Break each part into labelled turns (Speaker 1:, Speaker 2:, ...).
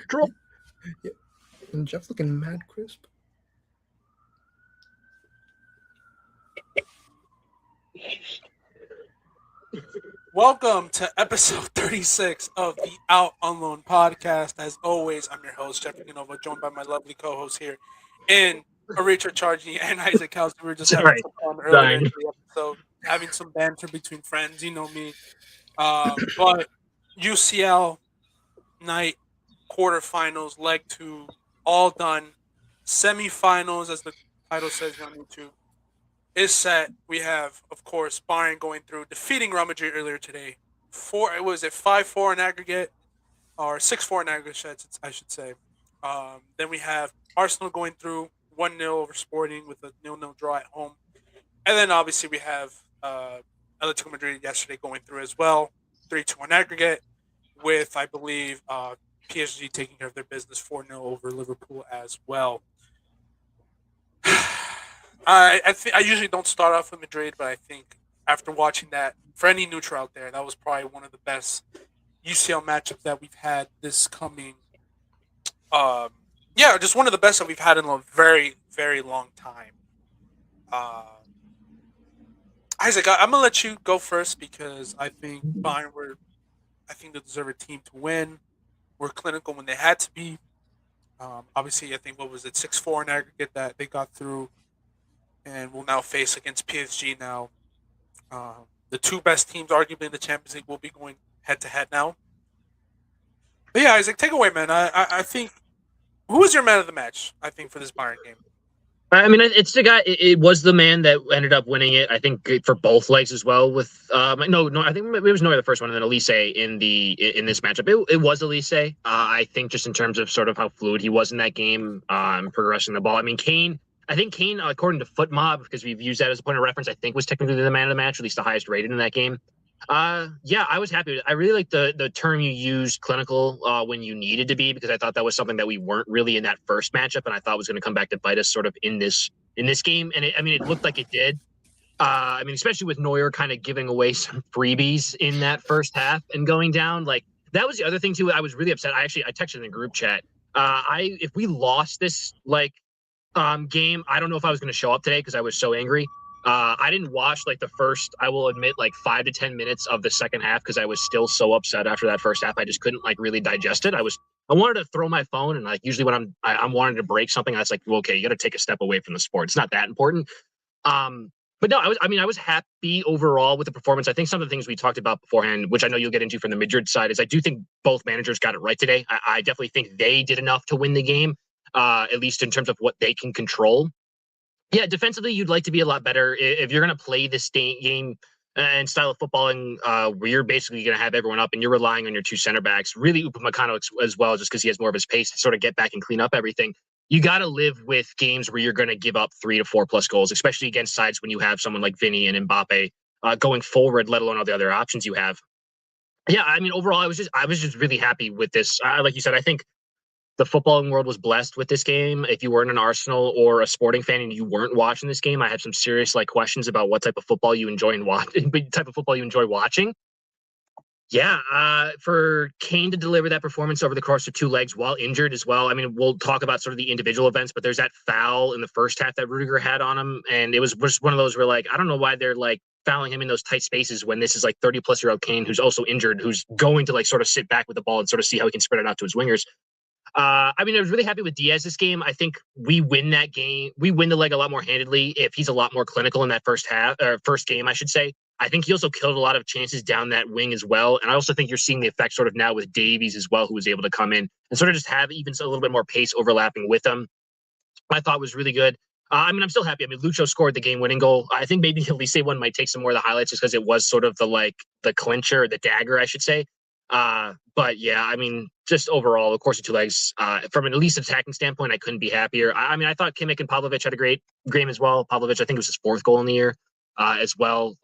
Speaker 1: Drop. Yeah. And Jeff looking mad crisp.
Speaker 2: Welcome to episode 36 of the Out on Loan podcast. As always, I'm your host, Jeffrey Canova, joined by my lovely co-host here in Richard Chargy and Isaac House. We were just having some fun earlier in the episode, having some banter between friends, you know me. But UCL night, quarterfinals, leg two, all done. Semifinals, as the title says on YouTube, is set. We have, of course, Bayern going through, defeating Real Madrid earlier today. It was 5-4 in aggregate, or 6-4 in aggregate, I should say. Then we have Arsenal going through 1-0 over Sporting with a 0-0 draw at home. And then obviously we have Atlético Madrid yesterday going through as well, 3-2 in aggregate, with, I believe, PSG taking care of their business 4-0 over Liverpool as well. I usually don't start off with Madrid, but I think after watching that, for any neutral out there, that was probably one of the best UCL matchups that we've had this coming. Just one of the best that we've had in a very, very long time. Isaac, I'm gonna let you go first because I think Bayern I think they deserve a team to win. Were clinical when they had to be. Obviously, I think 6-4 in aggregate that they got through, and will now face against PSG now. The two best teams, arguably in the Champions League, will be going head to head now. But yeah, Isaac, take away, man. I think who was your man of the match? I think for this Bayern game.
Speaker 3: I mean, it's the guy. It was the man that ended up winning it. I think for both legs as well. With I think it was Neuer the first one, and then Elise in this matchup. It was Elise. I think just in terms of sort of how fluid he was in that game, progressing the ball. I mean, Kane. I think Kane, according to FootMob, because we've used that as a point of reference, I think was technically the man of the match, at least the highest rated in that game. Yeah, I was happy. I really like the term you used, clinical, when you needed to be, because I thought that was something that we weren't really in that first matchup, and I thought was going to come back to bite us sort of in this game. And it looked like it did. Especially with Neuer kind of giving away some freebies in that first half and going down. Like, that was the other thing too. I was really upset. I texted in the group chat. If we lost this game, I don't know if I was going to show up today because I was so angry. I didn't watch the first, I will admit, 5 to 10 minutes of the second half because I was still so upset after that first half. I just couldn't really digest it. I wanted to throw my phone, and usually when I'm wanting to break something, I was like, well, okay, you got to take a step away from the sport. It's not that important. But no, I was happy overall with the performance. I think some of the things we talked about beforehand, which I know you'll get into from the Madrid side, is I do think both managers got it right today. I definitely think they did enough to win the game, at least in terms of what they can control. Yeah, defensively, you'd like to be a lot better. If you're going to play this game and style of footballing where you're basically going to have everyone up and you're relying on your two center backs, really Upamecano as well, just because he has more of his pace to sort of get back and clean up everything. You got to live with games where you're going to give up 3 to 4 plus goals, especially against sides when you have someone like Vinny and Mbappe going forward, let alone all the other options you have. Yeah, I mean, overall, I was just really happy with this. Like you said, I think the footballing world was blessed with this game. If you weren't an Arsenal or a Sporting fan and you weren't watching this game, I had some serious questions about what type of football you enjoy watching. Yeah, for Kane to deliver that performance over the course of 2 legs while injured as well. I mean, we'll talk about sort of the individual events, but there's that foul in the first half that Rudiger had on him, and it was just one of those where I don't know why they're fouling him in those tight spaces when this is 30-plus-year-old Kane who's also injured, who's going to sort of sit back with the ball and sort of see how he can spread it out to his wingers. I was really happy with Diaz this game. I think we win that game. We win the leg a lot more handedly if he's a lot more clinical in that first game, I should say. I think he also killed a lot of chances down that wing as well. And I also think you're seeing the effect sort of now with Davies as well, who was able to come in and sort of just have even a little bit more pace overlapping with him. I thought was really good. I'm still happy. Lucho scored the game-winning goal. I think maybe the Elise one might take some more of the highlights just because it was sort of the clincher, the dagger, I should say. But yeah, just overall, of course, the 2 legs, from an at least attacking standpoint, I couldn't be happier. I thought Kimmich and Pavlovic had a great game as well. Pavlovic, I think it was his 4th goal in the year, as well.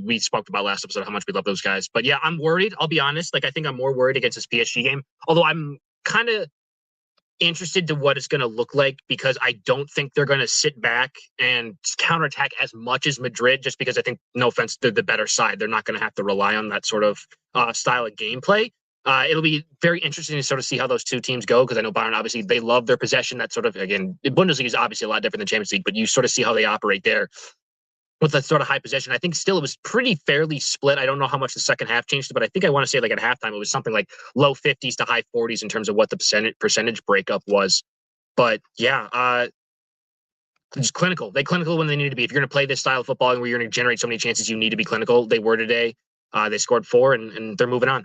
Speaker 3: We spoke about last episode how much we love those guys, but yeah, I'm worried. I'll be honest. I think I'm more worried against this PSG game, although I'm kind of interested to what it's going to look like because I don't think they're going to sit back and counterattack as much as Madrid, just because I think, no offense, they're the better side. They're not going to have to rely on that sort of style of gameplay. It'll be very interesting to sort of see how those two teams go because I know Bayern obviously they love their possession. That sort of again, the Bundesliga is obviously a lot different than Champions League, but you sort of see how they operate there with that sort of high possession. I think still it was pretty fairly split. I don't know how much the second half changed, but I think I want to say like at halftime it was something like low 50s to high 40s in terms of what the percentage breakup was. But yeah, just clinical. They clinical when they need to be. If you're going to play this style of football and where you're going to generate so many chances, you need to be clinical. They were today. They scored 4 and they're moving on.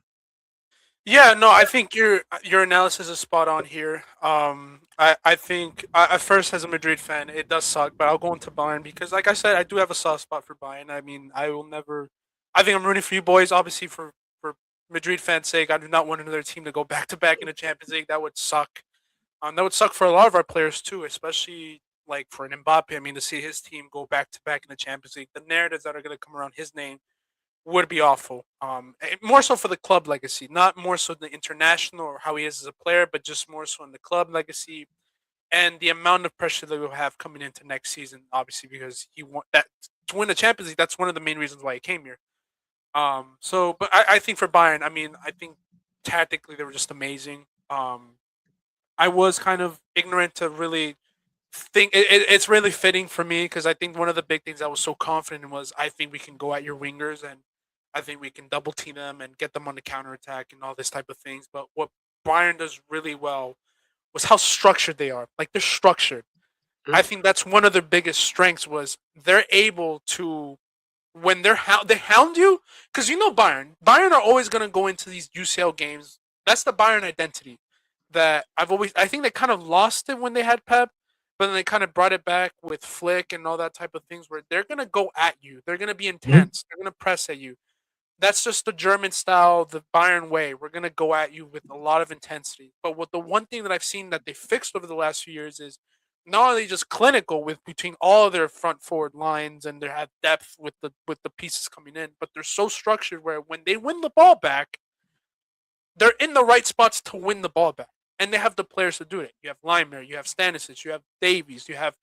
Speaker 2: Yeah, no, I think your analysis is spot on here. I think at first as a Madrid fan, it does suck, but I'll go into Bayern because, like I said, I do have a soft spot for Bayern. I mean, I will never. I think I'm rooting for you boys, obviously for Madrid fans' sake. I do not want another team to go back to back in the Champions League. That would suck. That would suck for a lot of our players too, especially like for an Mbappe. I mean, to see his team go back to back in the Champions League, the narratives that are going to come around his name would be awful. More so for the club legacy, not more so the international or how he is as a player, but just more so in the club legacy and the amount of pressure that we'll have coming into next season. Obviously, because he want that to win the Champions League. That's one of the main reasons why he came here. But I think for Bayern, I mean, I think tactically they were just amazing. I was kind of ignorant to really think it's really fitting for me because I think one of the big things I was so confident in was I think we can go at your wingers and I think we can double team them and get them on the counter attack and all this type of things. But what Bayern does really well was how structured they are. Like they're structured. I think that's one of their biggest strengths was they're able to when they hound you because you know Bayern are always going to go into these UCL games. That's the Bayern identity that I think they kind of lost it when they had Pep, but then they kind of brought it back with Flick and all that type of things where they're going to go at you. They're going to be intense. They're going to press at you. That's just the German style, the Bayern way. We're going to go at you with a lot of intensity. But what the one thing that I've seen that they fixed over the last few years is not only just clinical with between all of their front forward lines and they have depth with the pieces coming in, but they're so structured where when they win the ball back, they're in the right spots to win the ball back. And they have the players to do it. You have Leimer, you have Stanisic, you have Davies, you have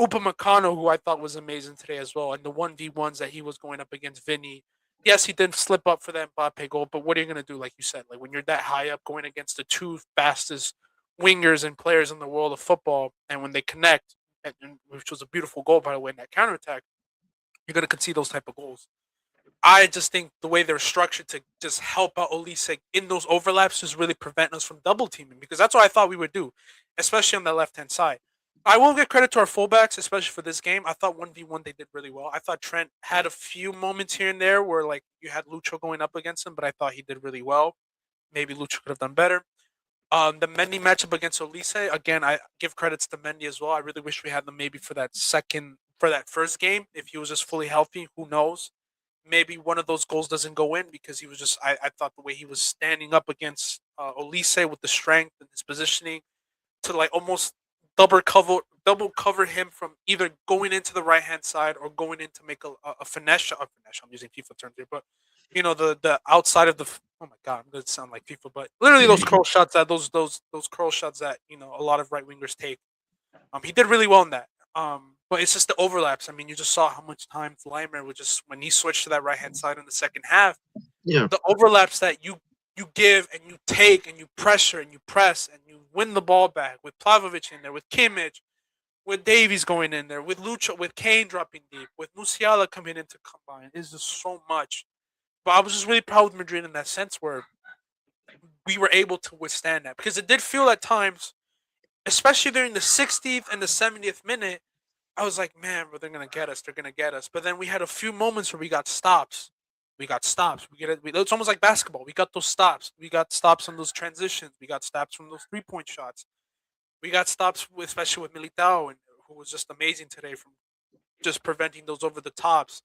Speaker 2: Upamecano, who I thought was amazing today as well. And the 1v1s that he was going up against Vinny. Yes, he did slip up for the Mbappe goal, but what are you going to do, like you said? Like when you're that high up going against the two fastest wingers and players in the world of football, and when they connect, which was a beautiful goal, by the way, in that counterattack, you're going to concede those type of goals. I just think the way they're structured to just help out Olise in those overlaps is really preventing us from double teaming because that's what I thought we would do, especially on the left hand side. I will give credit to our fullbacks, especially for this game. I thought 1v1 they did really well. I thought Trent had a few moments here and there where like you had Lucho going up against him, but I thought he did really well. Maybe Lucho could have done better. The Mendy matchup against Olise, again, I give credits to Mendy as well. I really wish we had them maybe for that first game. If he was just fully healthy, who knows? Maybe one of those goals doesn't go in because he was just. I thought the way he was standing up against Olise with the strength and his positioning to like almost double cover him from either going into the right hand side or going in to make a finesse. I'm using FIFA terms here, but you know the outside of the. Oh my god, I'm gonna sound like FIFA, but literally those curl shots that those curl shots that a lot of right wingers take. He did really well in that. But it's just the overlaps. I mean, you just saw how much time Leimer would just when he switched to that right hand side in the second half.
Speaker 3: Yeah.
Speaker 2: The overlaps that you give and you take and you pressure and you press and you win the ball back with Plavovich in there, with Kimmich, with Davies going in there, with Lucho, with Kane dropping deep, with Musiala coming in to combine. It's just so much. But I was just really proud of Madrid in that sense where we were able to withstand that because it did feel at times, especially during the 60th and the 70th minute, I was like, man, but they're gonna get us. They're gonna get us. But then we had a few moments where we got stops. We got stops. We get it. It's almost like basketball. We got those stops. We got stops on those transitions. We got stops from those 3-point shots. We got stops, especially with Militao, and who was just amazing today from just preventing those over the tops.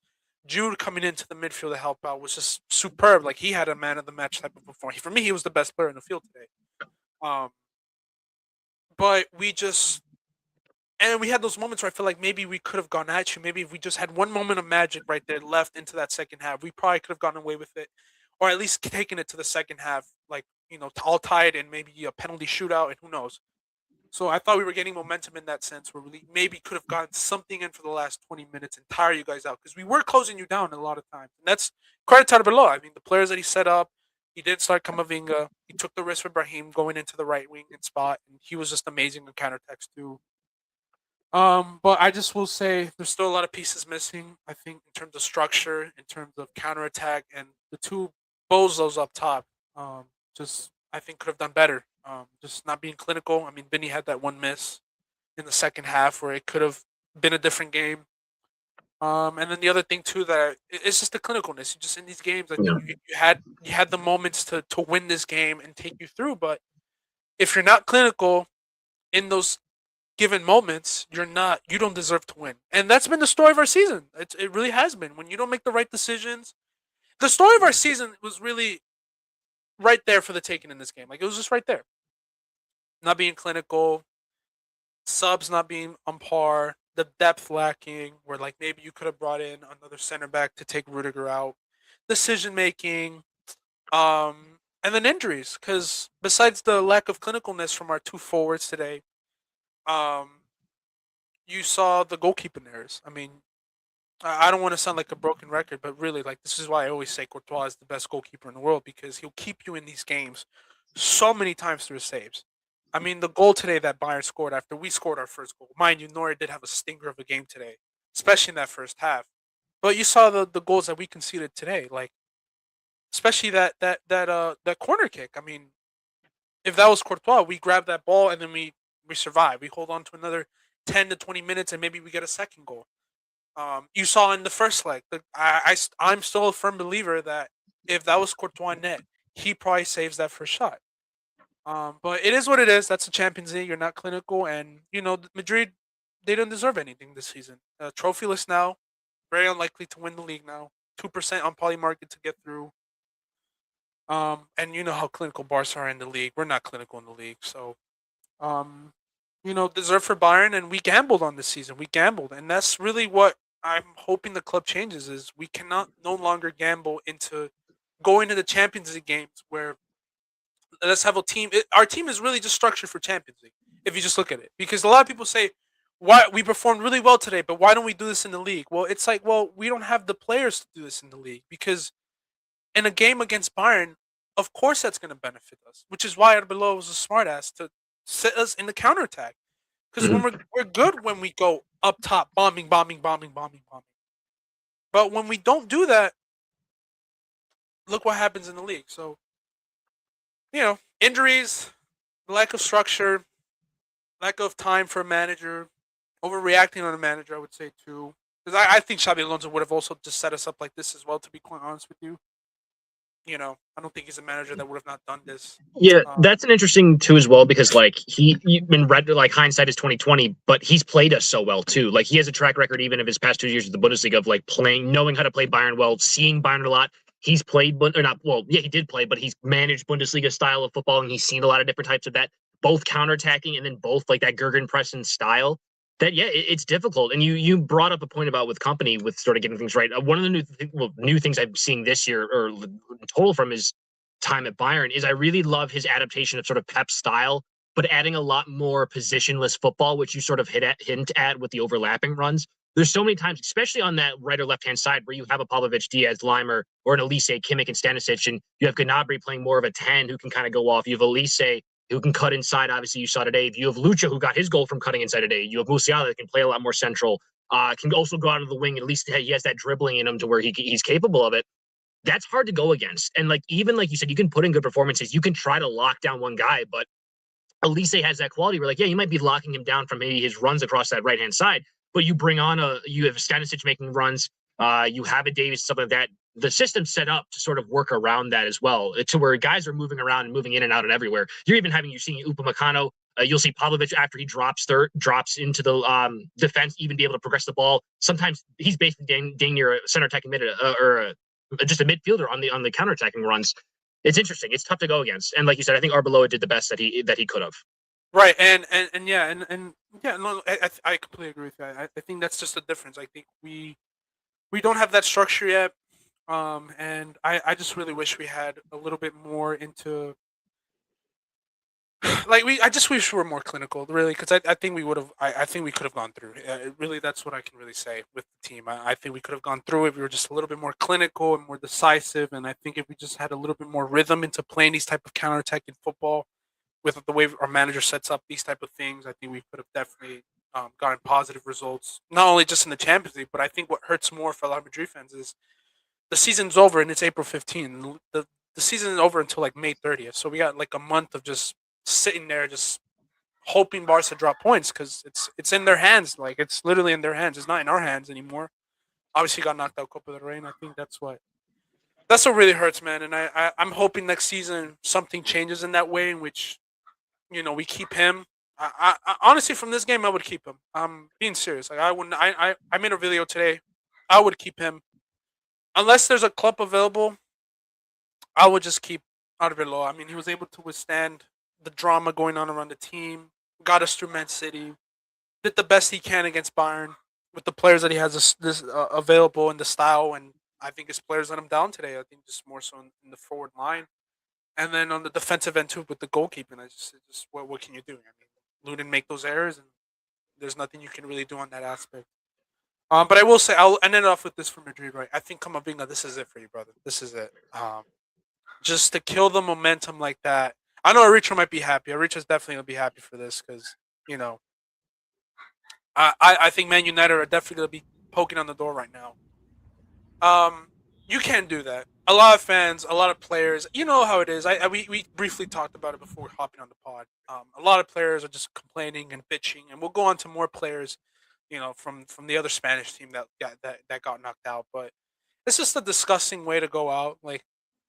Speaker 2: Jude coming into the midfield to help out was just superb. Like he had a man of the match type of performance. For me, he was the best player in the field today. But we just and we had those moments where I feel like maybe we could have gone at you. Maybe if we just had one moment of magic right there left into that second half, we probably could have gone away with it, or at least taken it to the second half, like all tied and maybe a penalty shootout, and who knows. So I thought we were getting momentum in that sense, where we maybe could have gotten something in for the last 20 minutes and tire you guys out because we were closing you down a lot of times. And that's credit to Arbeloa. I mean, the players that he set up, He did start Kamavinga. He took the risk with Brahim going into the right wing and spot, and he was just amazing on counterattacks too. But I just will say there's still a lot of pieces missing. I think in terms of structure, in terms of counterattack, and the two bozos up top. Just I think could have done better. Just not being clinical. I mean, Vinny had that one miss in the second half where it could have been a different game. And then the other thing too that it's just the clinicalness. You just in these games, I
Speaker 3: Yeah.
Speaker 2: think you had the moments to win this game and take you through. But if you're not clinical in those given moments, you don't deserve to win. And that's been the story of our season. It really has been. When you don't make the right decisions, the story of our season was really right there for the taking in this game. Like it was just right there. Not being clinical, subs not being on par, the depth lacking, where like maybe you could have brought in another center back to take Rudiger out, decision making, and then injuries. Because besides the lack of clinicalness from our two forwards today, um, you saw the goalkeeping errors. I mean, I don't want to sound like a broken record, but really, like this is why I always say Courtois is the best goalkeeper in the world because he'll keep you in these games so many times through his saves. I mean, the goal today that Bayern scored after we scored our first goal, mind you, Neuer did have a stinger of a game today, especially in that first half. But you saw the goals that we conceded today, like especially that corner kick. I mean, if that was Courtois, we grab that ball and then we survive. We hold on to another 10 to 20 minutes and maybe we get a second goal. You saw in the first leg. I'm still a firm believer that if that was Courtois net, he probably saves that first shot. But it is what it is. That's the Champions League. You're not clinical, and Madrid, they don't deserve anything this season. Trophyless now, very unlikely to win the league now. 2% on poly market to get through. And you know how clinical Barca are in the league. We're not clinical in the league, so um, deserve for Bayern, and we gambled on this season. We gambled, and that's really what I'm hoping the club changes. Is we cannot no longer gamble into going to the Champions League games where let's have a team. Our team is really just structured for Champions League. If you just look at it, because a lot of people say, "Why we performed really well today, but why don't we do this in the league?" Well, it's like, well, we don't have the players to do this in the league because in a game against Bayern, of course that's going to benefit us. Which is why Arbeloa was a smartass to set us in the counterattack. Because when
Speaker 3: Mhm.
Speaker 2: we're good when we go up top, bombing, bombing, bombing, bombing, bombing. But when we don't do that, look what happens in the league. So injuries, lack of structure, lack of time for a manager, overreacting on a manager, I would say too. Because I think Xabi Alonso would have also just set us up like this as well. To be quite honest with you, I don't think he's a manager that would have not done this.
Speaker 3: Yeah,
Speaker 2: Um,
Speaker 3: that's an interesting too as well because like he been read like hindsight is 2020, but he's played us so well too. Like he has a track record even of his past 2 years of the Bundesliga of like playing, knowing how to play Bayern well, seeing Bayern a lot. He's played, or not. Well, yeah, he did play, but he's managed Bundesliga style of football, and he's seen a lot of different types of that, both counterattacking and then both like that Gegenpressing style. That yeah, it's difficult. And you brought up a point about with company with sort of getting things right. One of the new things I'm seeing this year or total from his time at Bayern is I really love his adaptation of sort of Pep's style, but adding a lot more positionless football, which you sort of hint at with the overlapping runs. There's so many times, especially on that right or left hand side, where you have a Pavlovic, Diaz, Limer, or an Elise, Kimmich, and Stanisic, and you have Gnabry playing more of a 10 who can kind of go off. You have Elise who can cut inside. Obviously, you saw today. You have Lucha who got his goal from cutting inside today. You have Musiala that can play a lot more central. Can also go out of the wing. At least he has that dribbling in him to where he's capable of it. That's hard to go against. And like even like you said, you can put in good performances. You can try to lock down one guy, but Elise has that quality where like, yeah, you might be locking him down from maybe his runs across that right hand side, but you have Stanisic making runs, you have a Davis, something like that. The system's set up to sort of work around that as well, to where guys are moving around and moving in and out and everywhere. You're seeing Upamecano. You'll see Pavlovic after he drops into the defense, even be able to progress the ball. Sometimes he's basically dang near a center attacking mid or just a midfielder on the counterattacking runs. It's interesting. It's tough to go against. And like you said, I think Arbeloa did the best that he could have.
Speaker 2: right, and yeah, and yeah, no, I completely agree with you. I think that's just the difference. I think we don't have that structure yet. And I just really wish we had a little bit more into I just wish we were more clinical, really, because I think we would have. I think we could have gone through. Really, that's what I can really say with the team. I think we could have gone through if we were just a little bit more clinical and more decisive. And I think if we just had a little bit more rhythm into playing these type of counterattacking football, with the way our manager sets up these type of things, I think we could have definitely gotten positive results. Not only just in the Champions League, but I think what hurts more for a lot of Madrid fans is the season's over and it's April 15th. The season is over until like May 30th. So we got like a month of just sitting there, just hoping Barca drop points because it's in their hands. Like it's literally in their hands. It's not in our hands anymore. Obviously, got knocked out Copa del Rey. And I think that's what really hurts, man. And I'm hoping next season something changes in that way in which we keep him. I honestly, from this game, I would keep him. I'm being serious. Like I wouldn't. I made a video today. I would keep him unless there's a club available. I would just keep Arbeloa. I mean, he was able to withstand the drama going on around the team. Got us through Man City. Did the best he can against Bayern with the players that he has this available in the style. And I think his players let him down today. I think just more so in the forward line. And then on the defensive end too, with the goalkeeping, I just what can you do? I mean, Lunin make those errors, and there's nothing you can really do on that aspect. But I will say, I'll end it off with this for Madrid, right? I think Camavinga, this is it for you, brother. This is it. Just to kill the momentum like that. I know Aricha might be happy. Aricha's definitely gonna be happy for this because I think Man United are definitely gonna be poking on the door right now. You can't do that. A lot of fans, a lot of players, you know how it is. We briefly talked about it before hopping on the pod. A lot of players are just complaining and bitching, and we'll go on to more players, from the other Spanish team that got knocked out. But it's just a disgusting way to go out. Like,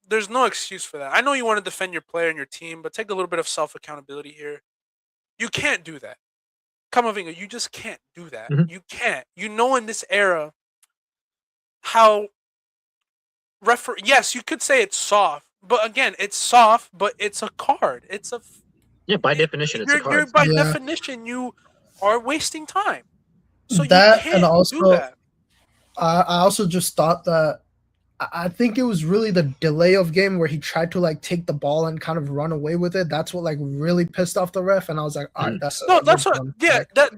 Speaker 2: there's no excuse for that. I know you want to defend your player and your team, but take a little bit of self accountability here. You can't do that. Camavinga, you just can't do that.
Speaker 3: Mhm.
Speaker 2: You can't. In this era how yes, you could say it's soft, but again, it's soft, but it's a card.
Speaker 3: By definition, it's a card.
Speaker 2: By
Speaker 1: Yeah.
Speaker 2: definition, you are wasting time. So you
Speaker 1: That,
Speaker 2: can't
Speaker 1: and
Speaker 2: do
Speaker 1: also
Speaker 2: that.
Speaker 1: I also just thought that I think it was really the delay of game where he tried to like take the ball and kind of run away with it. That's what like really pissed off the ref, and I was like, all right, that's
Speaker 2: No, that's what.
Speaker 1: done.
Speaker 2: Yeah,
Speaker 1: Like,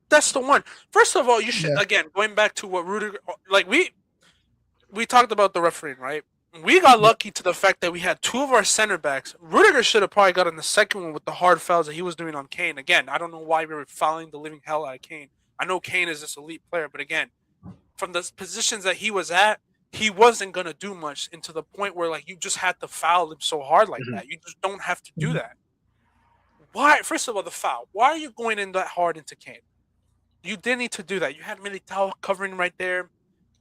Speaker 2: that's the one. First of all, you should
Speaker 1: Yeah.
Speaker 2: again going back to what Rudiger. Like we talked about the refereeing, right? We got lucky to the fact that we had two of our center backs. Rudiger should have probably gotten the second one with the hard fouls that he was doing on Kane. Again, I don't know why we were fouling the living hell out of Kane. I know Kane is this elite player, but again, from the positions that he was at, he wasn't gonna do much. And to the point where like you just had to foul him so hard like that. You just don't have to do
Speaker 1: Mhm.
Speaker 2: that. Why? First of all, the foul. Why are you going in that hard into Kane? You didn't need to do that. You had Militao covering right there.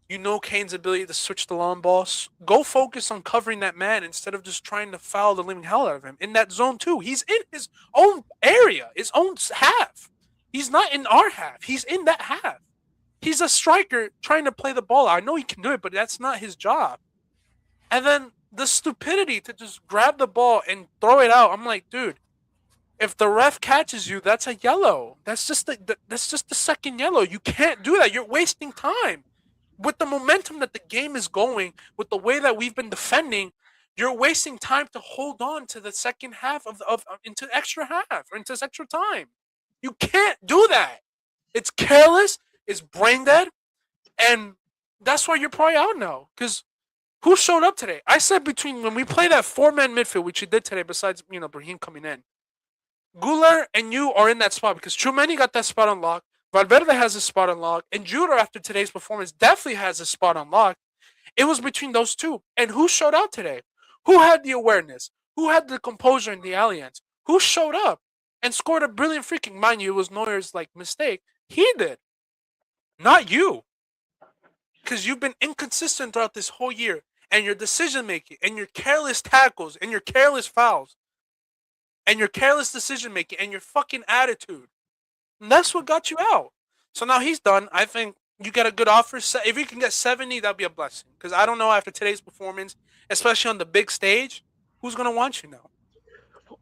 Speaker 2: You know Kane's ability to switch the long balls. Go focus on covering that man instead of just trying to foul the living hell out of him. In that zone too, he's in his own area, his own half. He's not in our half. He's in that half. He's a striker trying to play the ball. I know he can do it, but that's not his job. And then the stupidity to just grab the ball and throw it out. I'm like, dude, if the ref catches you, that's a yellow. That's just the second yellow. You can't do that. You're wasting time. With the momentum that the game is going, with the way that we've been defending, you're wasting time to hold on to the second half of into extra half or into extra time. You can't do that. It's careless. It's brain dead, and that's why you're probably out now. Because who showed up today? I said between when we play that 4-man midfield, which we did today, besides Brahim coming in, Guler and you are in that spot because Tchouameni got that spot unlocked. Valverde has a spot unlocked, and Judah, after today's performance, definitely has a spot unlocked. It was between those two. And who showed out today? Who had the awareness? Who had the composure in the Allianz? Who showed up and scored a brilliant free kick? Mind you, it was Neuer's mistake. He did. Not you. Because you've been inconsistent throughout this whole year. And your decision-making, and your careless tackles, and your careless fouls, and your careless decision-making, and your fucking attitude. And that's what got you out. So now he's done. I think you get a good offer. If you can get 70, that'd be a blessing. Because I don't know after today's performance, especially on the big stage, who's going to want you now?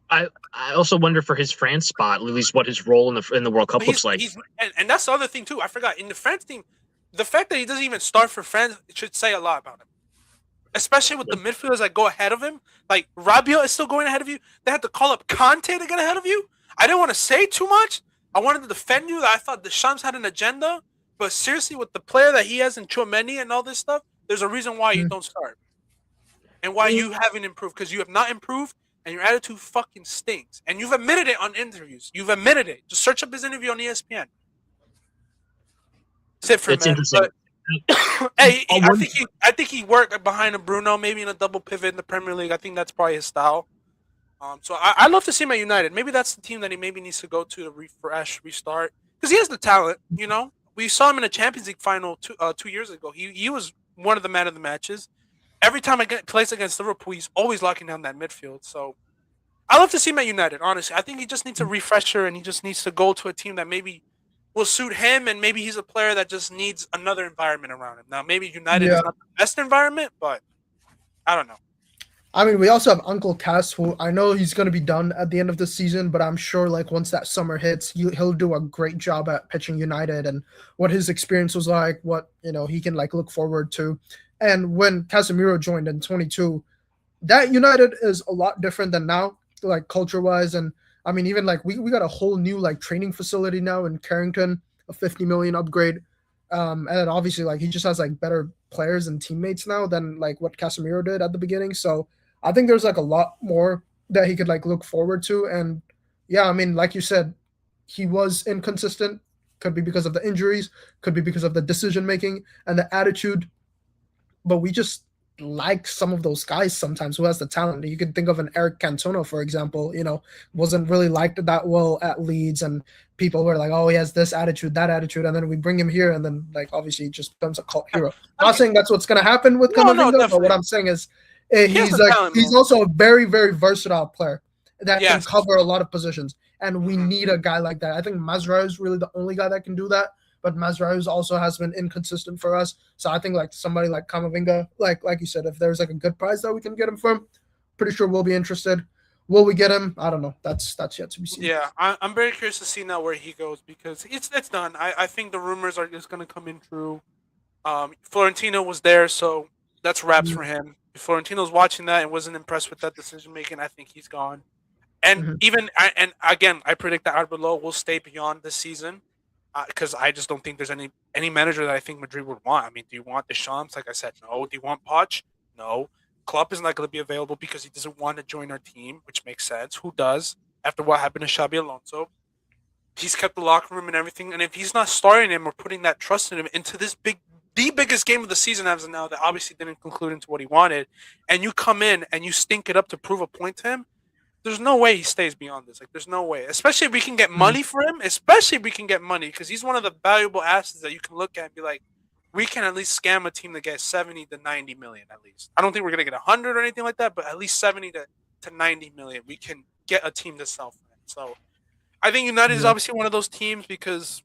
Speaker 3: I also wonder for his France spot, at least what his role in the World Cup looks like.
Speaker 2: And that's the other thing too. I forgot in the France team, the fact that he doesn't even start for France should say a lot about him. especially with the midfielders that go ahead of him. Like Rabiot is still going ahead of you. They had to call up Conte to get ahead of you. I didn't want to say too much. I wanted to defend you. I thought Deschamps had an agenda, but seriously, with the player that he has in Tchouaméni and all this stuff, there's a reason why you don't start and why you haven't improved, because you have not improved and your attitude fucking stinks. And you've admitted it on interviews. You've admitted it. Just search up his interview on ESPN. That's it for
Speaker 3: It's
Speaker 2: man.
Speaker 3: interesting.
Speaker 2: Hey, I think he worked behind a Bruno, maybe in a double pivot in the Premier League. I think that's probably his style. So I'd love to see him at United. Maybe that's the team that he maybe needs to go to refresh, restart, because he has the talent. You know, we saw him in a Champions League final 2 years ago. He was one of the man of the matches. Every time plays against Liverpool, he's always locking down that midfield. So I love to see him at United. Honestly, I think he just needs a refresher, and he just needs to go to a team that maybe will suit him, and maybe he's a player that just needs another environment around him. Now, maybe United is not the best environment, but I don't know.
Speaker 1: I mean, we also have Uncle Cass, who I know he's going to be done at the end of the season, but I'm sure like once that summer hits, he'll do a great job at pitching United and what his experience was like, what he can like look forward to. And when Casemiro joined in 22, that United is a lot different than now, like culture-wise. And I mean, even like we got a whole new like training facility now in Carrington, a 50 million upgrade. And then obviously like he just has like better players and teammates now than like what Casemiro did at the beginning. So I think there's like a lot more that he could like look forward to. And yeah, I mean, like you said, he was inconsistent. Could be because of the injuries, could be because of the decision making and the attitude. But we just like some of those guys sometimes who has the talent. You can think of an Eric Cantona, for example, wasn't really liked that well at Leeds, and people were like, oh, he has this attitude, that attitude, and then we bring him here, and then like obviously he just becomes a cult hero. I'm not saying that's what's going to happen with Camavinga, but what I'm saying is he's also a very, very versatile player that can cover a lot of positions, and we need a guy like that. I think Mazraoui is really the only guy that can do that. But Mazraoui also has been inconsistent for us. So I think like somebody like Camavinga, like you said, if there's like a good price that we can get him from, pretty sure we'll be interested. Will we get him? I don't know. That's yet to be seen.
Speaker 2: Yeah, I'm very curious to see now where he goes, because it's done. I think the rumors are just going to come in true. Florentino was there, so that's wraps for him. If Florentino's watching that and wasn't impressed with that decision making, I think he's gone. And and again, I predict that Arbeloa will stay beyond this season. Because I just don't think there's any manager that I think Madrid would want. I mean, do you want Deschamps? Like I said, no. Do you want Poch? No. Klopp is not going to be available because he doesn't want to join our team, which makes sense. Who does? After what happened to Xabi Alonso, he's kept the locker room and everything. And if he's not starting him or putting that trust in him into the biggest game of the season as of now, that obviously didn't conclude into what he wanted, and you come in and you stink it up to prove a point to him, there's no way he stays beyond this. Like, there's no way. Especially if we can get money for him. Especially if we can get money, because he's one of the valuable assets that you can look at and be like, we can at least scam a team to get 70 to 90 million at least. I don't think we're gonna get 100 or anything like that, but at least 70 to 90 million. We can get a team to sell for it. So I think United is obviously one of those teams, because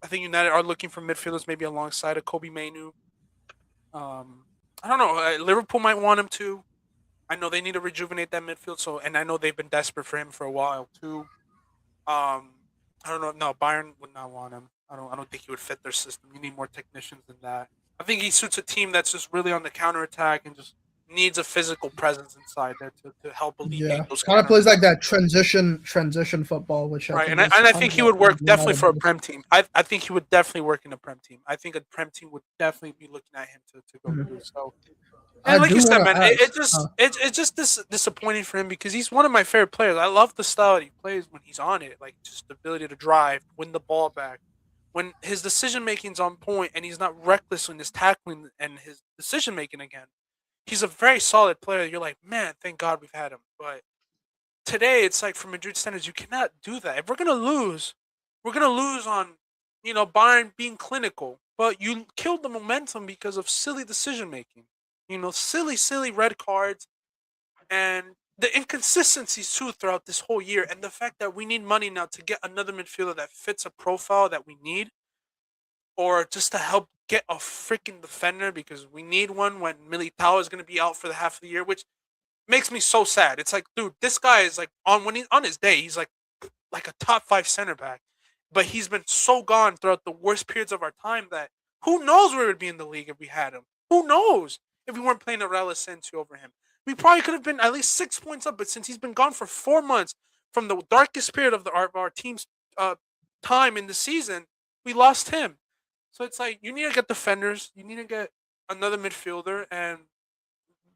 Speaker 2: I think United are looking for midfielders maybe alongside of Kobe Mainu. I don't know. Liverpool might want him too. I know they need to rejuvenate that midfield, and I know they've been desperate for him for a while too. I don't know. No, Bayern would not want him. I don't think he would fit their system. You need more technicians than that. I think he suits a team that's just really on the counterattack and just needs a physical presence inside there to help alleviate those.
Speaker 1: Kind of plays like that transition football, which
Speaker 2: right. I think he would work definitely for a Prem team. I think he would definitely work in a Prem team. I think a Prem team would definitely be looking at him to go through. So. And like you said, man, it's just disappointing for him, because he's one of my favorite players. I love the style that he plays when he's on it, like just the ability to drive, win the ball back, when his decision making's on point and he's not reckless in his tackling and his decision making again. He's a very solid player. You're like, man, thank God we've had him. But today, it's like, for Madrid standards, you cannot do that. If we're gonna lose on Bayern being clinical, but you killed the momentum because of silly decision making. Silly red cards, and the inconsistencies too throughout this whole year, and the fact that we need money now to get another midfielder that fits a profile that we need, or just to help get a freaking defender, because we need one when Militao is going to be out for the half of the year, which makes me so sad. It's like, dude, this guy is like on his day, he's like a top 5 center back, but he's been so gone throughout the worst periods of our time that who knows where we'd be in the league if we had him. Who knows? if we weren't playing Aurel Asensio over him. We probably could have been at least 6 points up, but since he's been gone for 4 months from the darkest period of our team's time in the season, we lost him. So it's like you need to get defenders, you need to get another midfielder, and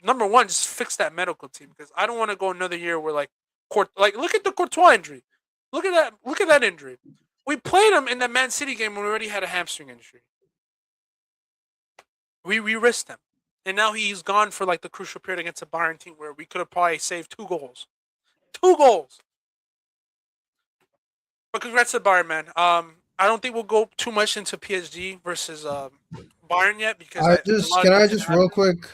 Speaker 2: number one, just fix that medical team because I don't want to go another year where like look at the Courtois injury, look at that injury. We played him in the Man City game when we already had a hamstring injury. We risked him, and now he's gone for like the crucial period against a Bayern team where we could have probably saved 2 goals. 2 goals. But congrats to Bayern, man. I don't think we'll go too much into PSG versus Bayern yet because
Speaker 1: I just real quick.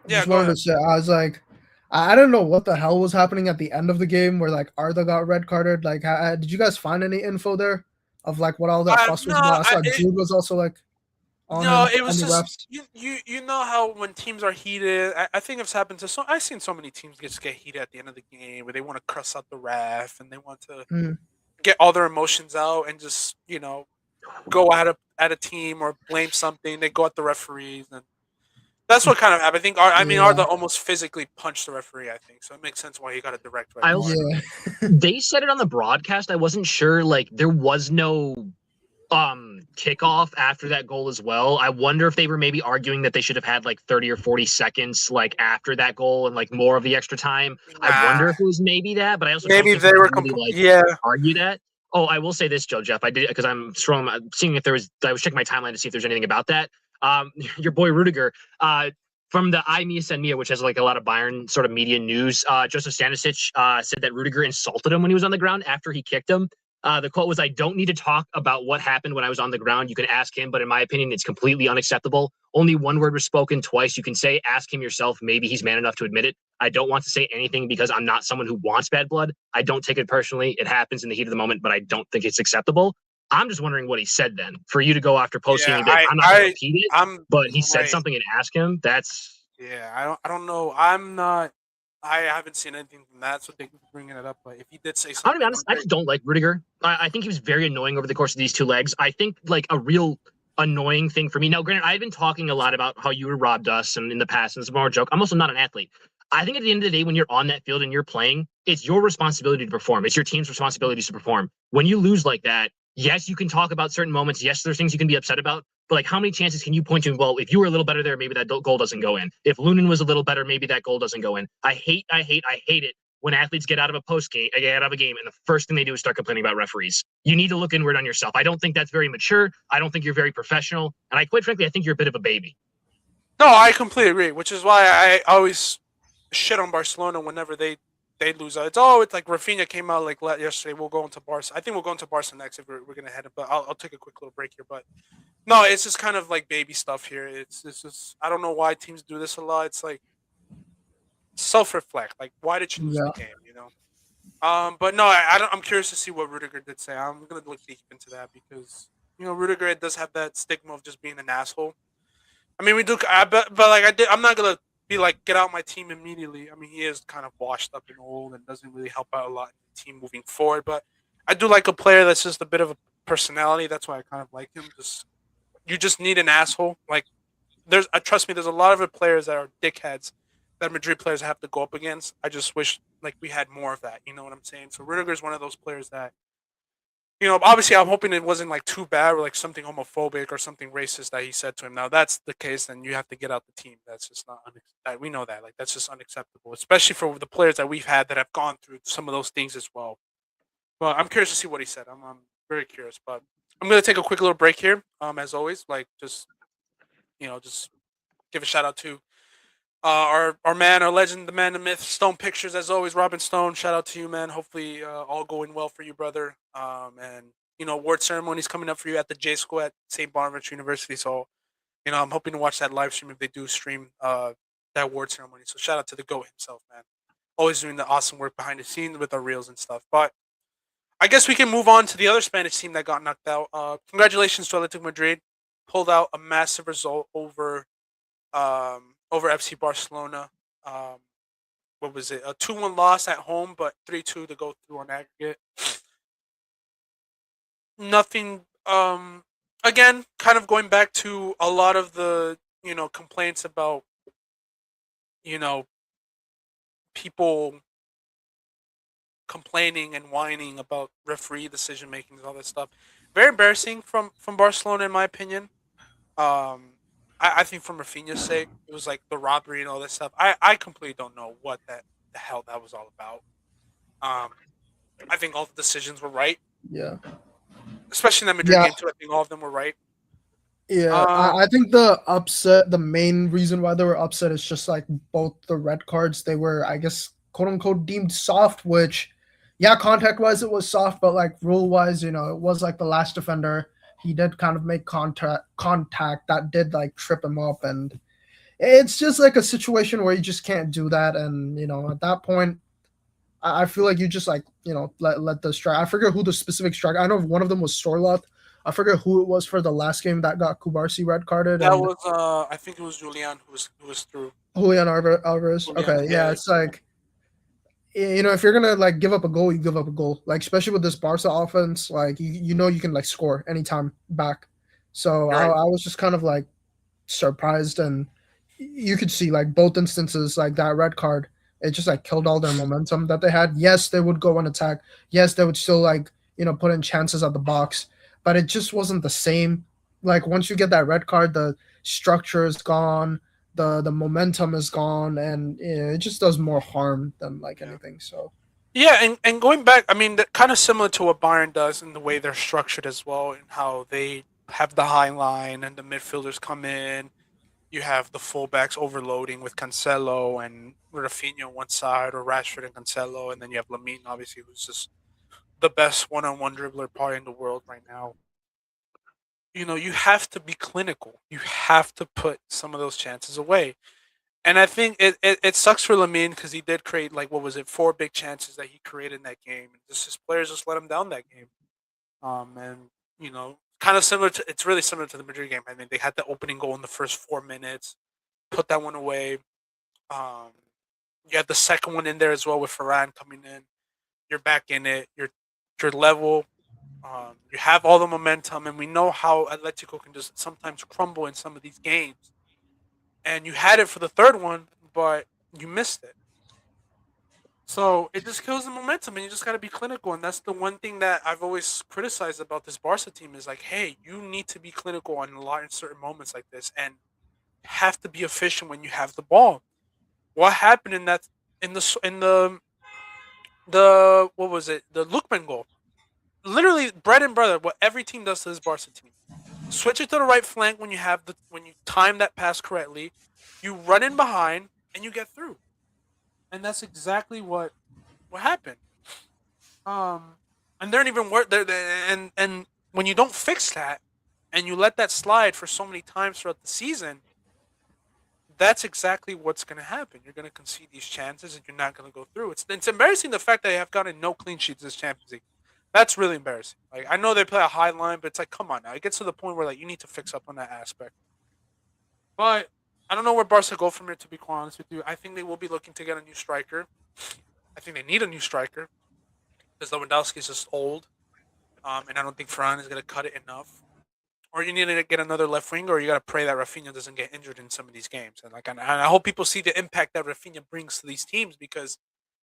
Speaker 2: Yeah,
Speaker 1: Just
Speaker 2: go
Speaker 1: wanted
Speaker 2: ahead.
Speaker 1: to say, I was like, I don't know what the hell was happening at the end of the game where like Arda got red carded. Like, did you guys find any info there of like what all that fuss was about? I saw Jude was also like on
Speaker 2: No,
Speaker 1: him,
Speaker 2: it was
Speaker 1: on the
Speaker 2: just
Speaker 1: refs.
Speaker 2: you know how when teams are heated, I think it's happened to I've seen so many teams just get heated at the end of the game where they want to cuss out the ref and they want to
Speaker 1: Mm.
Speaker 2: get all their emotions out and just go at a team or blame something. They go at the referees and that's what kind of happened. I think Arda almost physically punched the referee. I think so. It makes sense why he got a direct red card.
Speaker 3: They said it on the broadcast. I wasn't sure. Like there was no kickoff after that goal as well. I wonder if they were maybe arguing that they should have had like 30 or 40 seconds like after that goal and like more of the extra time. I wonder if it was maybe that, but I also
Speaker 2: maybe
Speaker 3: don't think
Speaker 2: they were
Speaker 3: really argue that. Oh, I will say this, Jeff. I did because I'm seeing if there was. I was checking my timeline to see if there's anything about that. Your boy Rudiger, from the Mia, which has like a lot of Bayern sort of media news. Joseph Stanisic said that Rudiger insulted him when he was on the ground after he kicked him. The quote was, "I don't need to talk about what happened when I was on the ground. You can ask him, but in my opinion, it's completely unacceptable. Only one word was spoken twice. You can say, ask him yourself. Maybe he's man enough to admit it. I don't want to say anything because I'm not someone who wants bad blood. I don't take it personally. It happens in the heat of the moment, but I don't think it's acceptable." I'm just wondering what he said then. For you to go after post game and be like, I'm not going to repeat it, but he said something and ask him. That's
Speaker 2: I don't know. I haven't seen anything from that, so thank you for bringing it up. But if he did say something,
Speaker 3: I'm gonna be honest, I just don't like Rudiger. I think he was very annoying over the course of these 2 legs. I think like a real annoying thing for me. Now, granted, I've been talking a lot about how you robbed us and in the past, and it's more a joke. I'm also not an athlete. I think at the end of the day, when you're on that field and you're playing, it's your responsibility to perform. It's your team's responsibility to perform. When you lose like that, yes, you can talk about certain moments. Yes, there's things you can be upset about. But like, how many chances can you point to? Well, if you were a little better there, maybe that goal doesn't go in. If Lunin was a little better, maybe that goal doesn't go in. I hate it when athletes get out of a game, and the first thing they do is start complaining about referees. You need to look inward on yourself. I don't think that's very mature. I don't think you're very professional, and quite frankly, I think you're a bit of a baby.
Speaker 2: No, I completely agree. Which is why I always shit on Barcelona whenever they lose. It's like Rafinha came out like yesterday. We'll go into Barca. I think we'll go into Barca next if we're gonna head it. But I'll take a quick little break here. But no, it's just kind of like baby stuff here. It's just I don't know why teams do this a lot. It's like self-reflect. Like why did you lose the game? But no, I'm curious to see what Rudiger did say. I'm gonna look deep into that because Rudiger does have that stigma of just being an asshole. I mean, we do, but like I'm not gonna be like get out my team immediately. I mean, he is kind of washed up and old and doesn't really help out a lot in the team moving forward. But I do like a player that's just a bit of a personality. That's why I kind of like him. You just need an asshole. Like trust me, there's a lot of players that are dickheads that Madrid players have to go up against. I just wish like we had more of that. You know what I'm saying? So Rudiger is one of those players that obviously I'm hoping it wasn't like too bad or like something homophobic or something racist that he said to him. Now that's the case, then you have to get out the team. That's just not we know that. Like that's just unacceptable, especially for the players that we've had that have gone through some of those things as well. But I'm curious to see what he said. I'm very curious. But I'm gonna take a quick little break here. As always, like just give a shout out to our man, our legend, the man, the myth, Stone Pictures, as always. Robin Stone, shout out to you, man. Hopefully, all going well for you, brother. And award ceremonies coming up for you at the J School at St. Bonaventure University. So, I'm hoping to watch that live stream if they do stream that award ceremony. So, shout out to the GOAT himself, man. Always doing the awesome work behind the scenes with our reels and stuff. But I guess we can move on to the other Spanish team that got knocked out. Congratulations to Atlético Madrid, pulled out a massive result over FC Barcelona. What was it? A 2-1 loss at home, but 3-2 to go through on aggregate. Nothing. Again, kind of going back to a lot of the complaints about people complaining and whining about referee decision making and all that stuff. Very embarrassing from Barcelona, in my opinion. I think from Rafinha's sake, it was like the robbery and all this stuff. I completely don't know what the hell that was all about. I think all the decisions were right.
Speaker 1: Yeah.
Speaker 2: Especially in that Madrid game too. I think all of them were right.
Speaker 1: Yeah, I think the main reason why they were upset is just like both the red cards, they were, I guess, quote unquote, deemed soft, which, yeah, contact wise it was soft, but like rule wise, it was like the last defender. He did kind of make contact that did like trip him up, and it's just like a situation where you just can't do that. And at that point, I feel like you just like let the strike. I forget who the specific strike. I know one of them was Sorloth. I forget who it was for the last game that got Kubarsi red carded.
Speaker 2: That was I think it was Julian who was through.
Speaker 1: Julian Alvarez. Okay, yeah, it's like if you're gonna like give up a goal, you give up a goal. Like especially with this Barca offense, like you can like score anytime back. So right. I was just kind of like surprised, and you could see like both instances, like that red card, it just like killed all their momentum that they had. Yes, they would go and attack. Yes, they would still like put in chances at the box. But it just wasn't the same. Like once you get that red card, the structure is gone, the momentum is gone, and it just does more harm than like anything. So
Speaker 2: yeah, and going back, I mean, kind of similar to what Bayern does in the way they're structured as well, and how they have the high line and the midfielders come in. You have the fullbacks overloading with Cancelo and Rafinha on one side, or Rashford and Cancelo, and then you have Lamine, obviously, who's just the best one-on-one dribbler probably in the world right now. You have to be clinical. You have to put some of those chances away. And I think it sucks for Lamine because he did create, like, what was it, 4 big chances that he created in that game. And his players just let him down that game. And, kind of similar to, it's really similar to the Madrid game. I mean, they had the opening goal in the first 4 minutes, put that one away. You had the second one in there as well with Varane coming in. You're back in it. You're level. You have all the momentum, and we know how Atletico can just sometimes crumble in some of these games. And you had it for the third one, but you missed it. So it just kills the momentum, and you just got to be clinical. And that's the one thing that I've always criticized about this Barca team is like, hey, you need to be clinical in certain moments like this, and have to be efficient when you have the ball. What happened in the what was it? The Lookman goal. Literally bread and butter, what every team does to this Barca team. Switch it to the right flank when you time that pass correctly. You run in behind and you get through. And that's exactly what happened. And they're not even worth and when you don't fix that and you let that slide for so many times throughout the season, that's exactly what's going to happen. You're going to concede these chances and you're not going to go through. It's embarrassing the fact that they have gotten no clean sheets this Champions League. That's really embarrassing. Like, I know they play a high line, but it's like, come on now. It gets to the point where like you need to fix up on that aspect. But I don't know where Barca go from here, to be quite honest with you. I think they will be looking to get a new striker. I think they need a new striker because Lewandowski is just old, and I don't think Varane is going to cut it enough. Or you need to get another left winger, or you got to pray that Rafinha doesn't get injured in some of these games. And I hope people see the impact that Rafinha brings to these teams because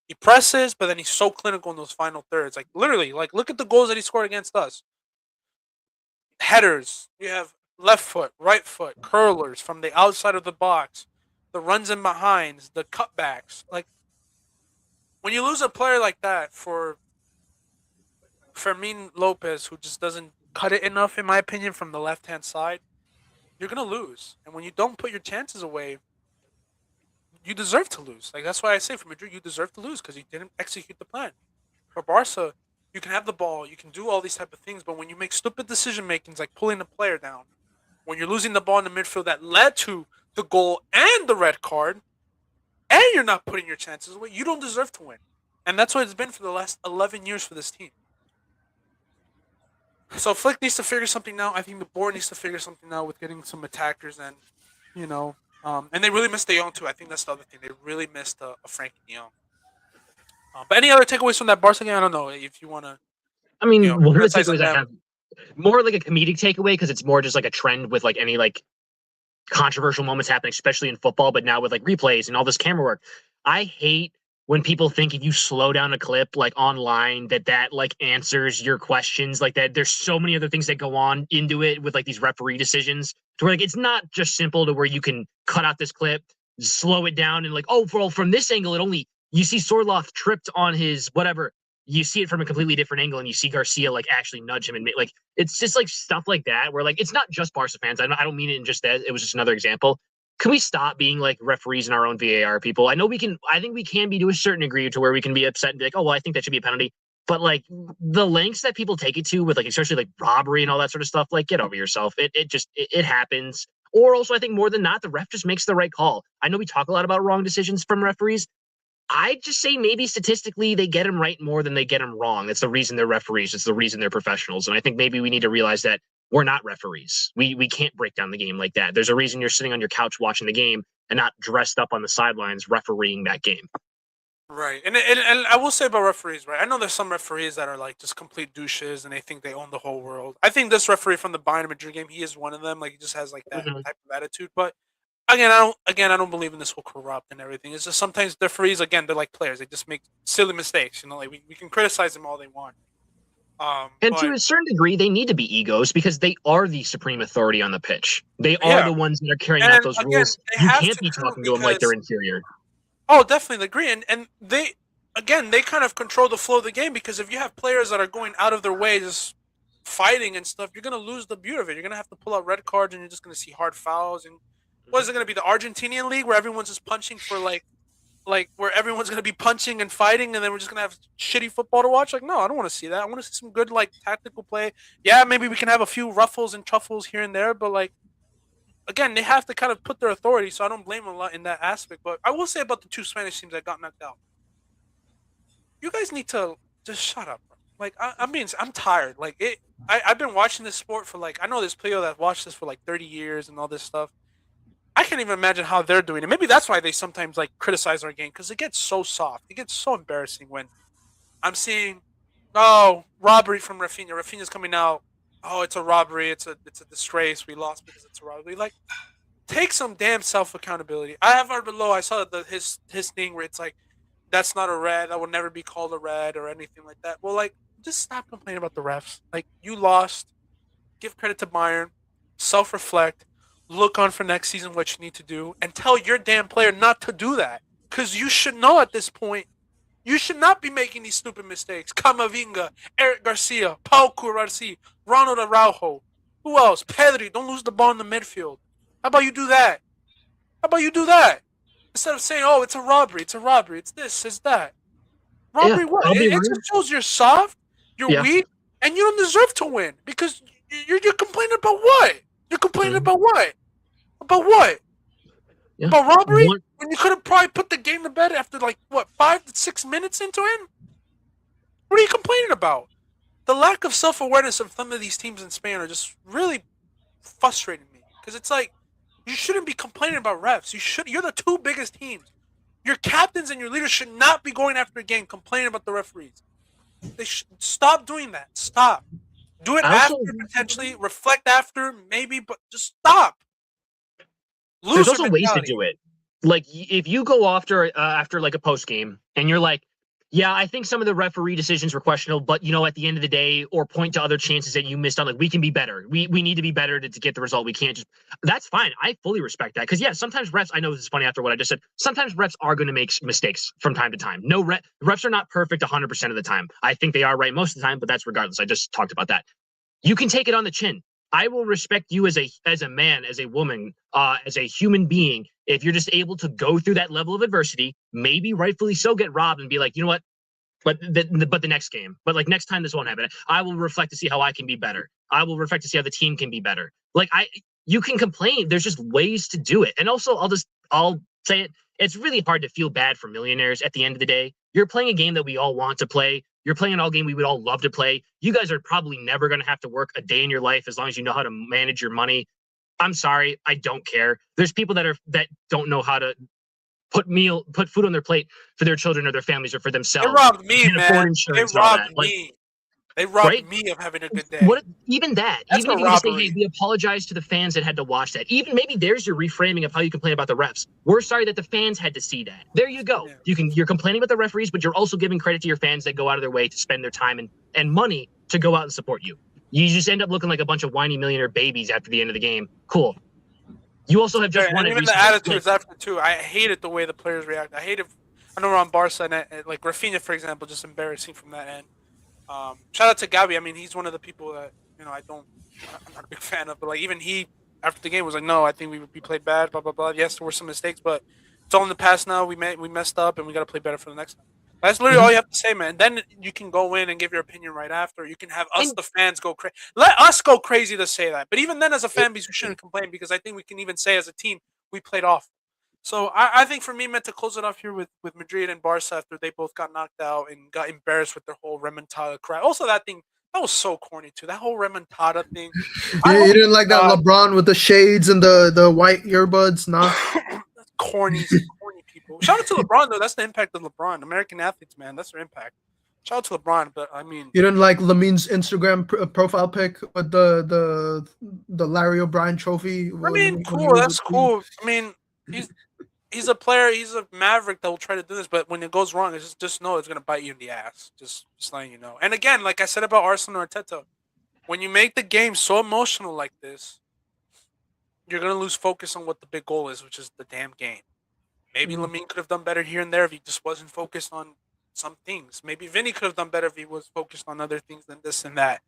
Speaker 2: he presses, but then he's so clinical in those final thirds. Like, literally, like, look at the goals that he scored against us. Headers. You have left foot, right foot, curlers from the outside of the box, the runs in behinds, the cutbacks. Like, when you lose a player like that for Fermin Lopez, who just doesn't cut it enough, in my opinion, from the left-hand side, you're going to lose. And when you don't put your chances away, you deserve to lose. Like, that's why I say for Madrid, you deserve to lose because you didn't execute the plan. For Barca, you can have the ball, you can do all these type of things, but when you make stupid decision makings like pulling the player down, when you're losing the ball in the midfield that led to the goal and the red card, and you're not putting your chances away, you don't deserve to win. And that's what it's been for the last 11 years for this team. So Flick needs to figure something out. I think the board needs to figure something out with getting some attackers and, and they really missed De Jong too. I think that's the other thing. They really missed a Frankie De Jong. But any other takeaways from that Barca game? I don't know if you want to.
Speaker 3: I mean, one of the takeaways I have, more like a comedic takeaway because it's more just like a trend with like any like controversial moments happen, especially in football, but now with like replays and all this camera work. I hate when people think if you slow down a clip like online that like answers your questions like that. There's so many other things that go on into it with like these referee decisions to where like it's not just simple to where you can cut out this clip, slow it down, and like, oh, well, from this angle, it only you see Sorloth tripped on his whatever. You see it from a completely different angle, and you see Garcia like actually nudge him and make like it's just like stuff like that where like it's not just Barca fans. I don't mean it in just that. It was just another example. Can we stop being like referees and our own VAR people? I know we can. I think we can be to a certain degree to where we can be upset and be like, oh, well, I think that should be a penalty. But like the lengths that people take it to with like especially like robbery and all that sort of stuff, like get over yourself. It happens. Or also, I think more than not, the ref just makes the right call. I know we talk a lot about wrong decisions from referees. I just say maybe statistically they get them right more than they get them wrong. It's the reason they're referees. It's the reason they're professionals. And I think maybe we need to realize that we're not referees. We can't break down the game like that. There's a reason you're sitting on your couch watching the game and not dressed up on the sidelines refereeing that game.
Speaker 2: Right. And I will say about referees, right? I know there's some referees that are like just complete douches and they think they own the whole world. I think this referee from the Bayern Madrid game, he is one of them. Like he just has like that type of attitude. But again, I don't believe in this whole corrupt and everything. It's just sometimes the referees, again, they're like players. They just make silly mistakes. You know, like we can criticize them all they want.
Speaker 3: And to a certain degree, they need to be egos because they are the supreme authority on the pitch. They are the ones that are carrying out those rules. You can't be talking to them like they're inferior.
Speaker 2: Oh, definitely agree. And they kind of control the flow of the game because if you have players that are going out of their way, just fighting and stuff, you're going to lose the beauty of it. You're going to have to pull out red cards and you're just going to see hard fouls. And what is it going to be, the Argentinian league where everyone's just punching for like where everyone's going to be punching and fighting and then we're just going to have shitty football to watch? Like, no, I don't want to see that. I want to see some good, like, tactical play. Yeah, maybe we can have a few ruffles and truffles here and there, but, like, again, they have to kind of put their authority, so I don't blame them a lot in that aspect. But I will say about the two Spanish teams that got knocked out, you guys need to just shut up, bro. Like, I'm tired. Like, I've been watching this sport for, like, I know there's people that watched this for, like, 30 years and all this stuff. I can't even imagine how they're doing it. Maybe that's why they sometimes like criticize our game because it gets so soft. It gets so embarrassing when I'm seeing, oh, robbery from Rafinha. Rafinha's coming out. Oh, it's a robbery. It's a disgrace. We lost because it's a robbery. Like, take some damn self accountability. I have below. I saw his thing where it's like, that's not a red. That will never be called a red or anything like that. Well, like, just stop complaining about the refs. Like, you lost. Give credit to Bayern. Self-reflect. Look on for next season what you need to do and tell your damn player not to do that because you should know at this point you should not be making these stupid mistakes. Camavinga, Eric Garcia, Pau Cubarsí, Ronald Araujo, who else? Pedri, don't lose the ball in the midfield. How about you do that? Instead of saying, oh, it's a robbery, it's this, it's that. Robbery what? It just shows you're soft, you're weak, and you don't deserve to win because you're complaining about what? You're complaining about what? About what? Yeah. About robbery? When you could have probably put the game to bed after like, what, 5 to 6 minutes into it? What are you complaining about? The lack of self-awareness of some of these teams in Spain are just really frustrating me. Because it's like, you shouldn't be complaining about refs. You're the two biggest teams. Your captains and your leaders should not be going after a game complaining about the referees. They should stop doing that. Stop. Do it after, potentially. Reflect after, maybe, but just stop.
Speaker 3: There's also ways to do it. Like, if you go after like a post game and you're like, yeah, I think some of the referee decisions were questionable, but, you know, at the end of the day, or point to other chances that you missed on, like, we can be better. We need to be better to get the result. We can't just – that's fine. I fully respect that. Because, yeah, sometimes refs – I know this is funny after what I just said. Sometimes refs are going to make mistakes from time to time. Refs are not perfect 100% of the time. I think they are right most of the time, but that's regardless. I just talked about that. You can take it on the chin. I will respect you as a man, as a woman, as a human being, if you're just able to go through that level of adversity, maybe rightfully so get robbed and be like, you know what? But the next game, but like next time this won't happen. I will reflect to see how I can be better. I will reflect to see how the team can be better. Like you can complain. There's just ways to do it. And also I'll say it. It's really hard to feel bad for millionaires at the end of the day. You're playing a game that we all want to play. You're playing an all game we would all love to play. You guys are probably never going to have to work a day in your life as long as you know how to manage your money. I'm sorry. I don't care. There's people that don't know how to put food on their plate for their children or their families or for themselves.
Speaker 2: They robbed me, man. They robbed me. They robbed
Speaker 3: Right?
Speaker 2: me of having a good day.
Speaker 3: Even that?
Speaker 2: That's
Speaker 3: even
Speaker 2: a
Speaker 3: if you just say,
Speaker 2: robbery.
Speaker 3: hey, we apologize to the fans that had to watch that. Even maybe there's your reframing of how you complain about the refs. We're sorry that the fans had to see that. There you go.
Speaker 2: Yeah.
Speaker 3: You're complaining about the referees, but you're also giving credit to your fans that go out of their way to spend their time and money to go out and support you. You just end up looking like a bunch of whiny millionaire babies after the end of the game. Cool. You also have just won
Speaker 2: and
Speaker 3: it
Speaker 2: even the
Speaker 3: recently.
Speaker 2: attitudes after too. I hated the way the players react. I know we're on Barca and like Rafinha, for example, just embarrassing from that end. Shout out to Gabi. I mean, he's one of the people that I'm not a big fan of, but like even he after the game was like, no, I think we played bad. Blah blah blah. Yes, there were some mistakes, but it's all in the past now. We messed up, and we got to play better for the next time. That's literally all you have to say, man. And then you can go in and give your opinion right after. You can have us, the fans, go crazy. Let us go crazy to say that. But even then, as a fan base, we shouldn't complain because I think we can even say as a team we played off. So I think for me, meant to close it off here with Madrid and Barca after they both got knocked out and got embarrassed with their whole remontada cry. Also, that was so corny too. That whole remontada thing.
Speaker 1: You didn't like that LeBron with the shades and the white earbuds, nah?
Speaker 2: corny people. Shout out to LeBron though. That's the impact of LeBron. American athletes, man. That's their impact. Shout out to LeBron, but I mean,
Speaker 1: you didn't like Lamin's Instagram profile pic with the Larry O'Brien trophy.
Speaker 2: I mean, cool. That's cool. I mean, he's a player. He's a maverick that will try to do this, but when it goes wrong, it's just know it's gonna bite you in the ass. Just letting you know. And again, like I said about Arsenal and Arteta, when you make the game so emotional like this, you're gonna lose focus on what the big goal is, which is the damn game. Maybe Lamine could have done better here and there if he just wasn't focused on some things. Maybe Vinny could have done better if he was focused on other things than this and that.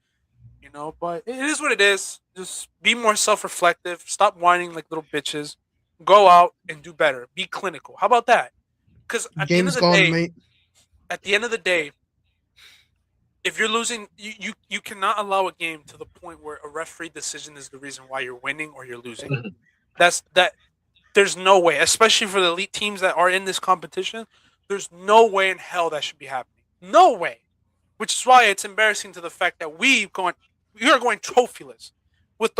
Speaker 2: But it is what it is. Just be more self-reflective. Stop whining like little bitches. Go out and do better. Be clinical. How about that? Because at the end of the day, if you're losing, you cannot allow a game to the point where a referee decision is the reason why you're winning or you're losing. There's no way, especially for the elite teams that are in this competition. There's no way in hell that should be happening. No way. Which is why it's embarrassing to the fact that you're going trophyless.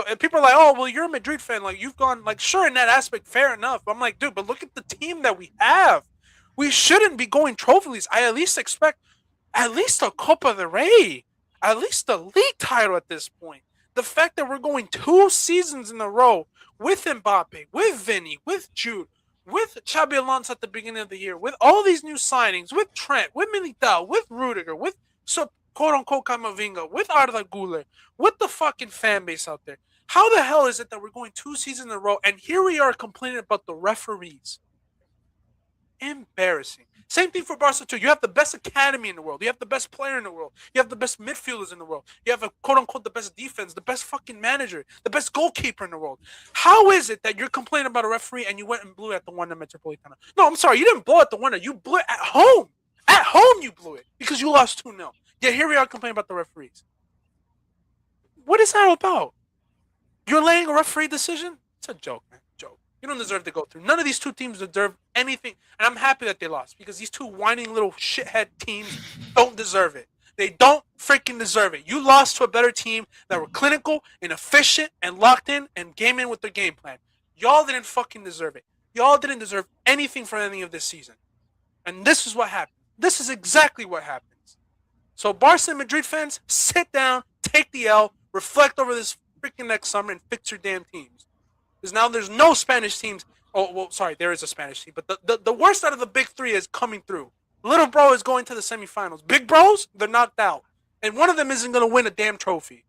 Speaker 2: And people are like, oh, well, you're a Madrid fan. Like, you've gone, like, sure, in that aspect, fair enough. I'm like, dude, but look at the team that we have. We shouldn't be going trophyless. I at least expect a Copa del Rey, at least a league title at this point. The fact that we're going 2 seasons in a row with Mbappe, with Vinny, with Jude, with Xabi Alonso at the beginning of the year, with all these new signings, with Trent, with Militao, with Rudiger, with quote-unquote Camavinga, with Arda Güler, with the fucking fan base out there. How the hell is it that we're going 2 seasons in a row and here we are complaining about the referees? Embarrassing. Same thing for Barca too. You have the best academy in the world. You have the best player in the world. You have the best midfielders in the world. You have quote-unquote the best defense, the best fucking manager, the best goalkeeper in the world. How is it that you're complaining about a referee and you went and blew at the Wanda Metropolitano? No, I'm sorry. You didn't blow at the Wanda. You blew it at home. At home you blew it because you lost 2-0. Yet here we are complaining about the referees. What is that all about? You're laying a referee decision? It's a joke, man. Joke. You don't deserve to go through. None of these 2 teams deserve anything. And I'm happy that they lost because these 2 whining little shithead teams don't deserve it. They don't freaking deserve it. You lost to a better team that were clinical and efficient and locked in and game in with their game plan. Y'all didn't fucking deserve it. Y'all didn't deserve anything from any of this season. And this is what happened. This is exactly what happens. So Barca and Madrid fans, sit down, take the L, reflect over this freaking next summer and fix your damn teams. Because now there's no Spanish teams. Oh, well, sorry, there is a Spanish team. But the worst out of the big 3 is coming through. Little bro is going to the semifinals. Big bros, they're knocked out. And one of them isn't going to win a damn trophy.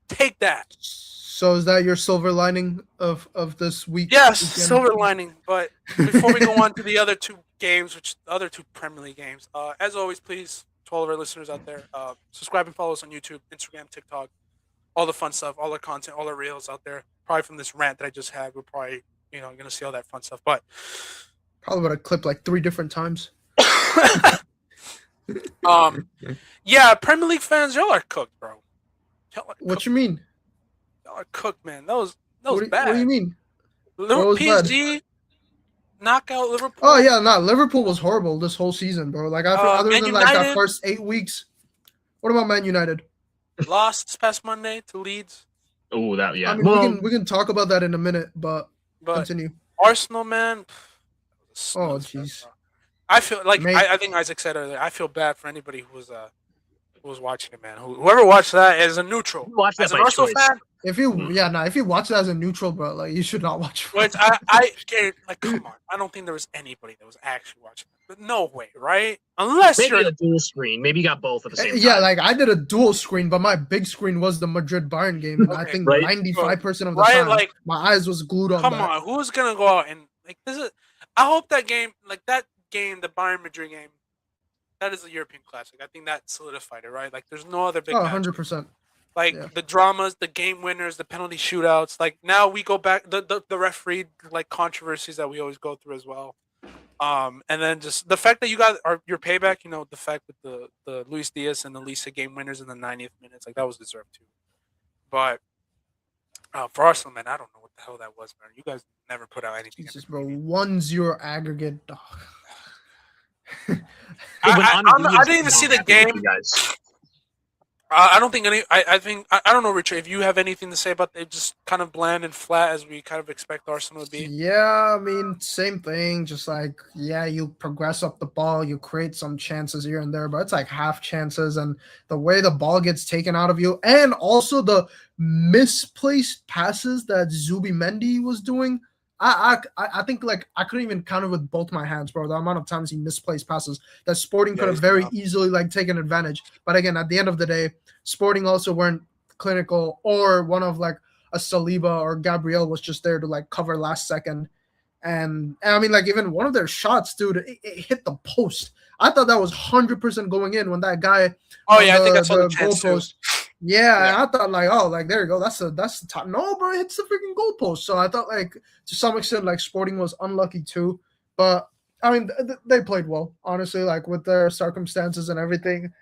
Speaker 2: Take that.
Speaker 1: So is that your silver lining of this week?
Speaker 2: Yes, silver lining. But before we go on to the other 2 games, the other 2 Premier League games, as always, please, to all of our listeners out there, subscribe and follow us on YouTube, Instagram, TikTok, all the fun stuff, all our content, all our reels out there. Probably from this rant that I just had, we're probably, going to see all that fun stuff. But
Speaker 1: probably about to clip like 3 different times.
Speaker 2: Yeah, Premier League fans, y'all are cooked, bro.
Speaker 1: What you mean?
Speaker 2: Y'all are cooked, man. That was bad.
Speaker 1: What do you mean?
Speaker 2: PSG knockout Liverpool.
Speaker 1: Oh yeah, Liverpool was horrible this whole season, bro. Like other than like that first 8 weeks. What about Man United?
Speaker 2: Lost this past Monday to Leeds.
Speaker 3: Oh, that yeah.
Speaker 1: I mean, we can talk about that in a minute, but continue.
Speaker 2: Arsenal, man.
Speaker 1: Oh jeez.
Speaker 2: I feel like I think Isaac said earlier. I feel bad for anybody who was who was watching it, man. Whoever watched that as a neutral,
Speaker 3: Watch that
Speaker 2: as an
Speaker 3: by
Speaker 2: Arsenal
Speaker 3: choice.
Speaker 2: fan.
Speaker 1: If you watch it as a neutral, bro, like you should not watch.
Speaker 2: Which I like. Come on, I don't think there was anybody that was actually watching it. But no way, right? Unless
Speaker 3: Maybe
Speaker 2: you're
Speaker 3: a dual screen. Maybe you got both at the same time.
Speaker 1: Yeah, like I did a dual screen, but my big screen was the Madrid Bayern game, and I
Speaker 2: Okay,
Speaker 1: think
Speaker 3: right.
Speaker 1: 95% of the
Speaker 2: Right,
Speaker 1: time,
Speaker 2: like,
Speaker 1: my eyes was glued on
Speaker 2: come
Speaker 1: that.
Speaker 2: on, who's gonna go out and like this is? I hope that game, the Bayern Madrid game, that is a European classic. I think that solidified it, right? Like, there's no other big
Speaker 1: Oh,
Speaker 2: match.
Speaker 1: 100%.
Speaker 2: Like
Speaker 1: Yeah.
Speaker 2: the dramas, the game winners, the penalty shootouts. Like now we go back the referee like controversies that we always go through as well. And then just the fact that you got your payback, you know, the fact that the Luis Diaz and the Lisa game winners in the 90th minutes, like that was deserved too. But for Arsenal, man, I don't know what the hell that was, man. You guys never put out anything.
Speaker 1: Jesus, bro, 1-0 aggregate. Dog.
Speaker 2: I didn't even see the game.
Speaker 3: You guys.
Speaker 2: I don't think any. I think I don't know, Richard. If you have anything to say about it, just kind of bland and flat as we kind of expect Arsenal to be.
Speaker 1: Yeah, I mean, same thing. Just like, yeah, you progress up the ball, you create some chances here and there, but it's like half chances, and the way the ball gets taken out of you, and also the misplaced passes that Zubimendi was doing. I think like I couldn't even count it with both my hands, bro. The amount of times he misplaced passes that Sporting could have very easily like taken advantage. But again, at the end of the day, Sporting also weren't clinical, or one of like a Saliba or Gabriel was just there to like cover last second. And I mean, like even one of their shots, dude, it hit the post. I thought that was 100% going in when that guy.
Speaker 2: Oh yeah, I think I saw the goalpost.
Speaker 1: Yeah, and I thought like, oh, like there you go. That's the top. No, bro, it hits the freaking goalpost. So I thought like to some extent like Sporting was unlucky too. But I mean, they played well, honestly. Like with their circumstances and everything,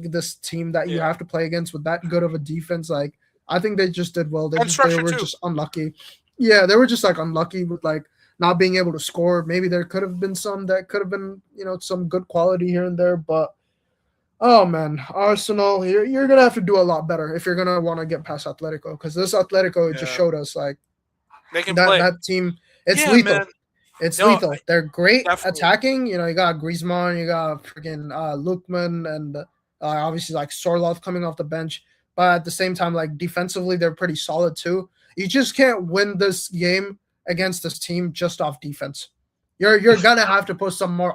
Speaker 1: this team that you have to play against with that good of a defense, like I think they just did well. They were just unlucky. Yeah, they were just like unlucky with like not being able to score. Maybe there could have been some that could have been, you know, some good quality here and there, but. Oh man, Arsenal, you're gonna have to do a lot better if you're gonna want to get past Atletico, because this Atletico just showed us like
Speaker 2: they can play.
Speaker 1: That team. It's lethal.
Speaker 2: Man.
Speaker 1: It's lethal. They're great
Speaker 2: definitely.
Speaker 1: Attacking. You know, you got Griezmann, you got freaking Lookman, and obviously like Sorloth coming off the bench. But at the same time, like defensively, they're pretty solid too. You just can't win this game against this team just off defense. You're gonna have to put some more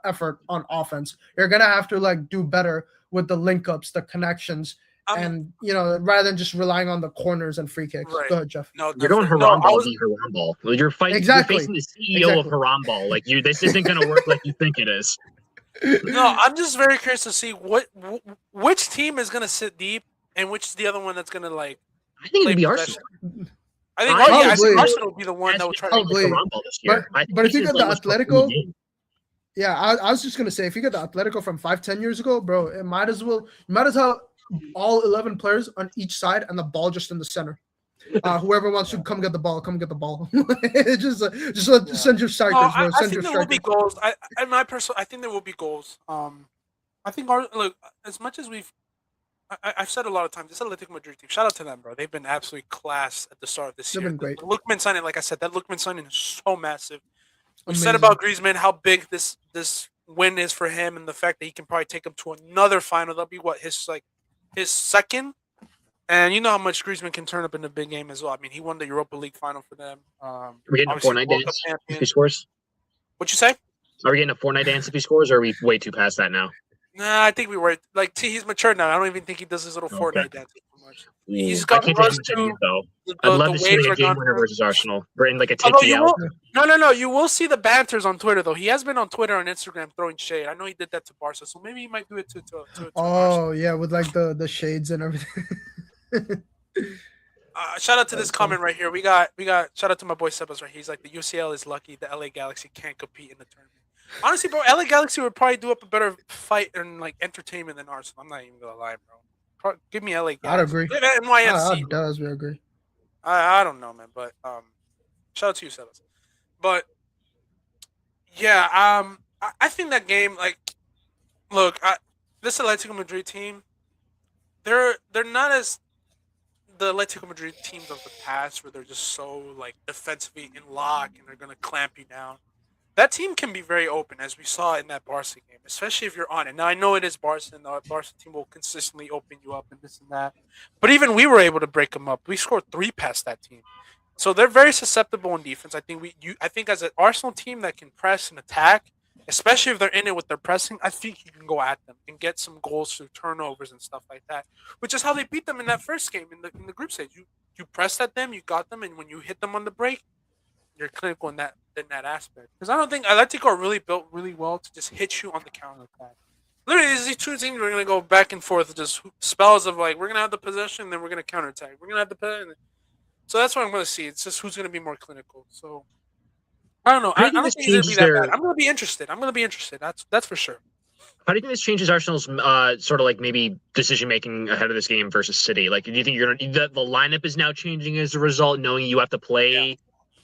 Speaker 1: effort on offense. You're gonna have to like do better with the link ups, the connections, and you know, rather than just relying on the corners and free kicks.
Speaker 2: Right.
Speaker 1: Go ahead, Jeff.
Speaker 2: No,
Speaker 3: you're going Haramball v. Haramball. You're fighting.
Speaker 1: Exactly.
Speaker 3: You're facing the CEO of Haramball. Like this isn't gonna work like you think it is.
Speaker 2: No, I'm just very curious to see which team is gonna sit deep and which is the other one that's gonna like.
Speaker 3: I think it'd be Arsenal.
Speaker 2: I think Arsenal will be the one that will try to
Speaker 3: Haramball this year.
Speaker 1: But if you get the Atletico, yeah, I was just gonna say if you get the Atletico from 5-10 years ago, bro, it might as well all 11 players on each side and the ball just in the center. Whoever wants to come get the ball, come get the ball. Send your strikers, bro.
Speaker 2: I think there will be goals. I think there will be goals. I think look, as much as I've said a lot of times, this Atlético Madrid team, shout out to them, bro. They've been absolutely class at the start of this year.
Speaker 1: They've been great.
Speaker 2: The Lookman signing, like I said, that Lookman signing is so massive. We said about Griezmann how big this win is for him, and the fact that he can probably take him to another final. That'll be his second. And you know how much Griezmann can turn up in the big game as well. I mean, he won the Europa League final for them.
Speaker 3: Are we getting a Fortnite dance if he scores?
Speaker 2: What'd you say?
Speaker 3: Are we getting a Fortnite dance if he scores, or are we way too past that now?
Speaker 2: Nah, I think we were like he's mature now. I don't even think he does his little Fortnite dance too much.
Speaker 3: He's got though. I'd love to see a game winner versus Arsenal. We're in like a TPL.
Speaker 2: No. You will see the banters on Twitter though. He has been on Twitter and Instagram throwing shade. I know he did that to Barca, so maybe he might do it to
Speaker 1: Barca. Yeah, with like the shades and everything.
Speaker 2: Shout out to this comment right here. We got shout out to my boy Sebas right here. He's like, the UCL is lucky the LA Galaxy can't compete in the tournament. Honestly, bro, LA Galaxy would probably do up a better fight and like entertainment than Arsenal. I'm not even gonna lie, bro. Give me LA Galaxy.
Speaker 1: I'd agree.
Speaker 2: NYFC.
Speaker 1: We agree.
Speaker 2: I don't know, man, but shout out to you, Sebas. But yeah, I think that game, like, look, this Atlético Madrid team, they're not as the Atlético Madrid teams of the past where they're just so like defensively in lock and they're gonna clamp you down. that team can be very open, as we saw in that Barca game, especially if you're on it. Now, I know it is Barca, and the Barca team will consistently open you up and this and that. But even we were able to break them up. We scored 3 past that team. So they're very susceptible in defense. I think as an Arsenal team that can press and attack, especially if they're in it with their pressing, I think you can go at them and get some goals through turnovers and stuff like that. Which is how they beat them in that first game in the group stage. You pressed at them, you got them, and when you hit them on the break, you're clinical in that aspect. Because I don't think Atletico are really built really well to just hit you on the counter attack. Literally, these two teams are going to go back and forth, just spells of like we're going to have the possession, then we're going to counter attack. We're going to have the possession. So that's what I'm going to see. It's just who's going to be more clinical. So I don't know. I don't think it's going to be that bad. I'm going to be interested. That's for sure.
Speaker 3: How do you think this changes Arsenal's sort of like maybe decision making ahead of this game versus City? Like, do you think the lineup is now changing as a result, knowing you have to play? Yeah.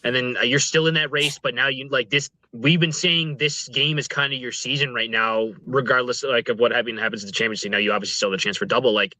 Speaker 3: And then you're still in that race, but now you like this. We've been saying this game is kind of your season right now, regardless like of what happens in the Champions League. Now you obviously still have the chance for double. Like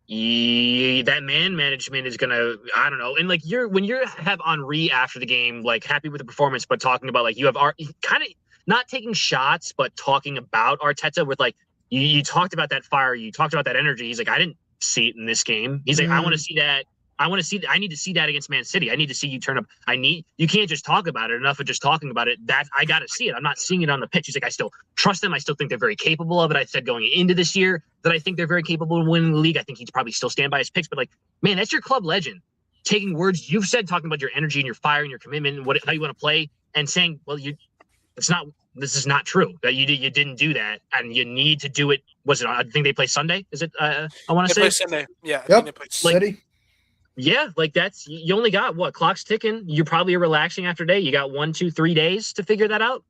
Speaker 3: that man management is gonna, I don't know. And like when you have Henry after the game, like happy with the performance, but talking about like you have kind of not taking shots, but talking about Arteta with like you talked about that fire, you talked about that energy. He's like, I didn't see it in this game. He's like, I want to see that. I need to see that against Man City. I need to see you turn up. You can't just talk about it. Enough of just talking about it. That I got to see it. I'm not seeing it on the pitch. He's like, I still trust them. I still think they're very capable of it. I said going into this year that I think they're very capable of winning the league. I think he'd probably still stand by his picks, but like, man, that's your club legend. Taking words you've said, talking about your energy and your fire and your commitment and how you want to play and saying, well, this is not true that you didn't do that and you need to do it. Was it, I think they play Sunday. Is it, I want to say
Speaker 2: play Sunday. Yeah.
Speaker 1: Yep.
Speaker 2: They play
Speaker 1: City.
Speaker 3: Yeah, like that's you only got what clock's ticking. You probably are relaxing after day. You got 1, 2, 3 days to figure that out.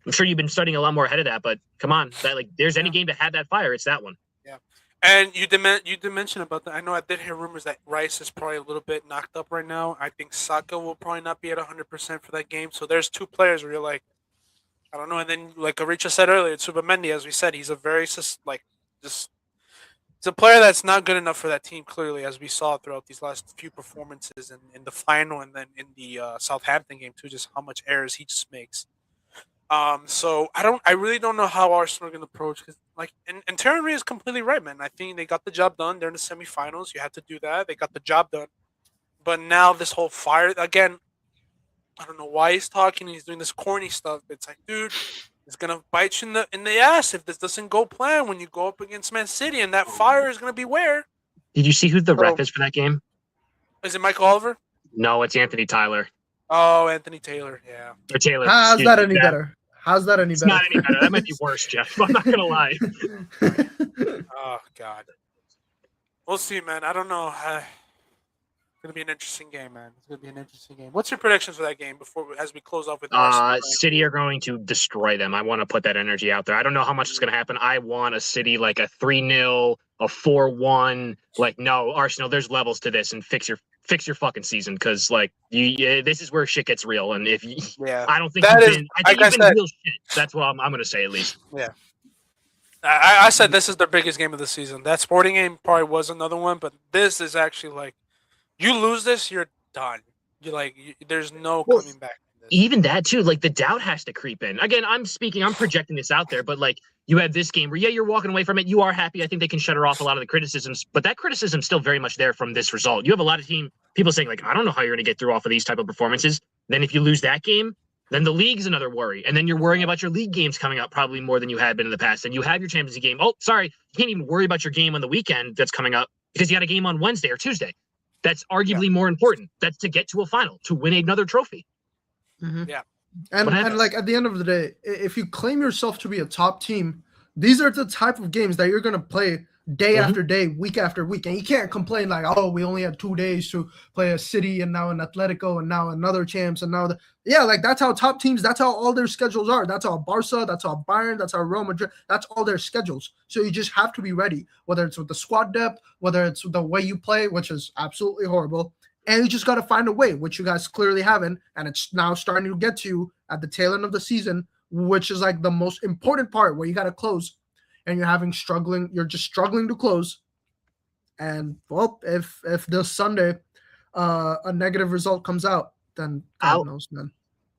Speaker 3: I'm sure you've been studying a lot more ahead of that, but come on, that like there's any game to have that fire, it's that one.
Speaker 2: Yeah, and you did mention about that. I know I did hear rumors that Rice is probably a little bit knocked up right now. I think Saka will probably not be at 100% for that game. So there's 2 players where you're like, I don't know. And then like Aricha said earlier, Tsubamendi, as we said, he's a very It's a player that's not good enough for that team, clearly, as we saw throughout these last few performances in the final and then in the Southampton game too. Just how much errors he just makes. So I really don't know how Arsenal are going to approach because and Terry Henry is completely right, man. I think they got the job done. They're in the semifinals. You had to do that. They got the job done. But now this whole fire again. I don't know why he's talking. He's doing this corny stuff. It's like, dude. It's gonna bite you in the ass if this doesn't go plan when you go up against Man City, and that fire is gonna be where.
Speaker 3: Did you see who the ref is for that game?
Speaker 2: Is it Michael Oliver?
Speaker 3: No, it's Anthony Tyler.
Speaker 2: Oh, Anthony Taylor, yeah.
Speaker 3: Or Taylor.
Speaker 1: How's that any better? How's that any better?
Speaker 3: It's not any better. That might be worse, Jeff. I'm not gonna lie.
Speaker 2: Oh God. We'll see, man. I don't know. It's gonna be an interesting game, man. It's gonna be an interesting game. What's your predictions for that game as we close off with
Speaker 3: City are going to destroy them. I want to put that energy out there. I don't know how much is going to happen. I want a City like a 3-0, a 4-1. Like, no, Arsenal, there's levels to this, and fix your fucking season because like this is where shit gets real. And if I don't think I think you've been real shit. That's what I'm going to say at least.
Speaker 2: Yeah. I said this is their biggest game of the season. That Sporting game probably was another one, but this is actually like. You lose this, you're done. There's no coming back. From this.
Speaker 3: Even that too, like the doubt has to creep in. Again, I'm projecting this out there, but like you have this game where you're walking away from it. You are happy. I think they can shutter off a lot of the criticisms, but that criticism's still very much there from this result. You have a lot of people saying like, I don't know how you're going to get through off of these type of performances. Then if you lose that game, then the league's another worry, and then you're worrying about your league games coming up probably more than you had been in the past. And you have your Champions League game. Oh, sorry, you can't even worry about your game on the weekend that's coming up because you got a game on Wednesday or Tuesday. That's arguably more important. That's to get to a final, to win another trophy.
Speaker 1: Mm-hmm.
Speaker 2: Yeah.
Speaker 1: And like at the end of the day, if you claim yourself to be a top team, these are the type of games that you're going to play day after day, week after week. And you can't complain like, oh, we only had 2 days to play a City and now an Atletico and now another champs and now like that's how top teams, that's how all their schedules are. That's how Barca, that's how Bayern, that's how Real Madrid, that's all their schedules. So you just have to be ready, whether it's with the squad depth, whether it's the way you play, which is absolutely horrible. And you just got to find a way, which you guys clearly haven't. And it's now starting to get to you at the tail end of the season, which is like the most important part where you got to close. And you're just struggling to close. And well, if this Sunday a negative result comes out, then God knows, man.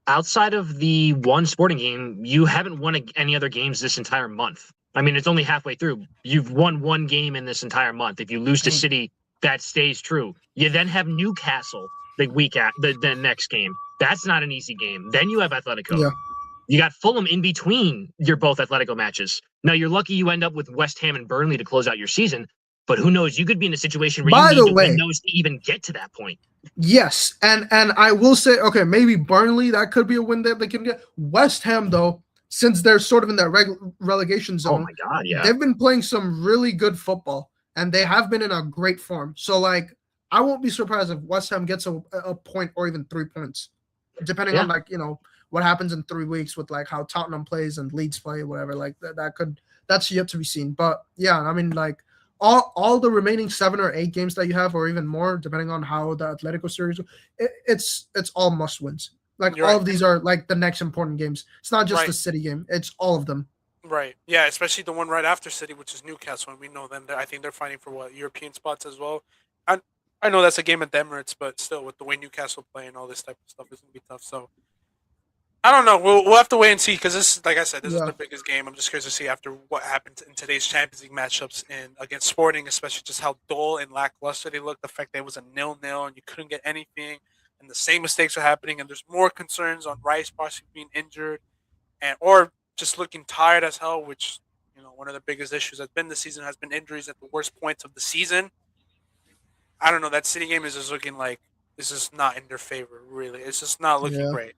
Speaker 3: outside of the one sporting game, you haven't won any other games this entire month. I mean, it's only halfway through. You've won one game in this entire month. If you lose to City, that stays true. You then have Newcastle the week at the next game. That's not an easy game. Then you have Atletico.
Speaker 1: Yeah.
Speaker 3: You got Fulham in between your both Atletico matches. Now you're lucky you end up with West Ham and Burnley to close out your season. But who knows? You could be in a situation where you need to win those to even get to that point.
Speaker 1: Yes, and I will say, okay, maybe Burnley, that could be a win that they can get. West Ham, though, since they're sort of in that relegation zone,
Speaker 3: oh my God, yeah,
Speaker 1: they've been playing some really good football, and they have been in a great form. So, like, I won't be surprised if West Ham gets a point or even 3 points, depending on, like, what happens in 3 weeks with, like, how Tottenham plays and Leeds play, whatever. Like, that's yet to be seen. But, yeah, I mean, like, all the remaining 7 or 8 games that you have, or even more, depending on how the Atletico series, it's all must wins. Like all of these are like the next important games. It's not just the City game; it's all of them.
Speaker 2: Right. Yeah, especially the one right after City, which is Newcastle, and we know them. I think they're fighting for European spots as well. I know that's a game at the Emirates, but still, with the way Newcastle play and all this type of stuff, it's gonna be tough. So I don't know. We'll have to wait and see because this, like I said, this is the biggest game. I'm just curious to see after what happened in today's Champions League matchups and against Sporting, especially just how dull and lackluster they looked. The fact that it was a 0-0 and you couldn't get anything, and the same mistakes are happening, and there's more concerns on Rice possibly being injured, or just looking tired as hell. Which one of the biggest issues that's been this season has been injuries at the worst points of the season. I don't know. That City game is just looking like this is not in their favor. Really, it's just not looking great.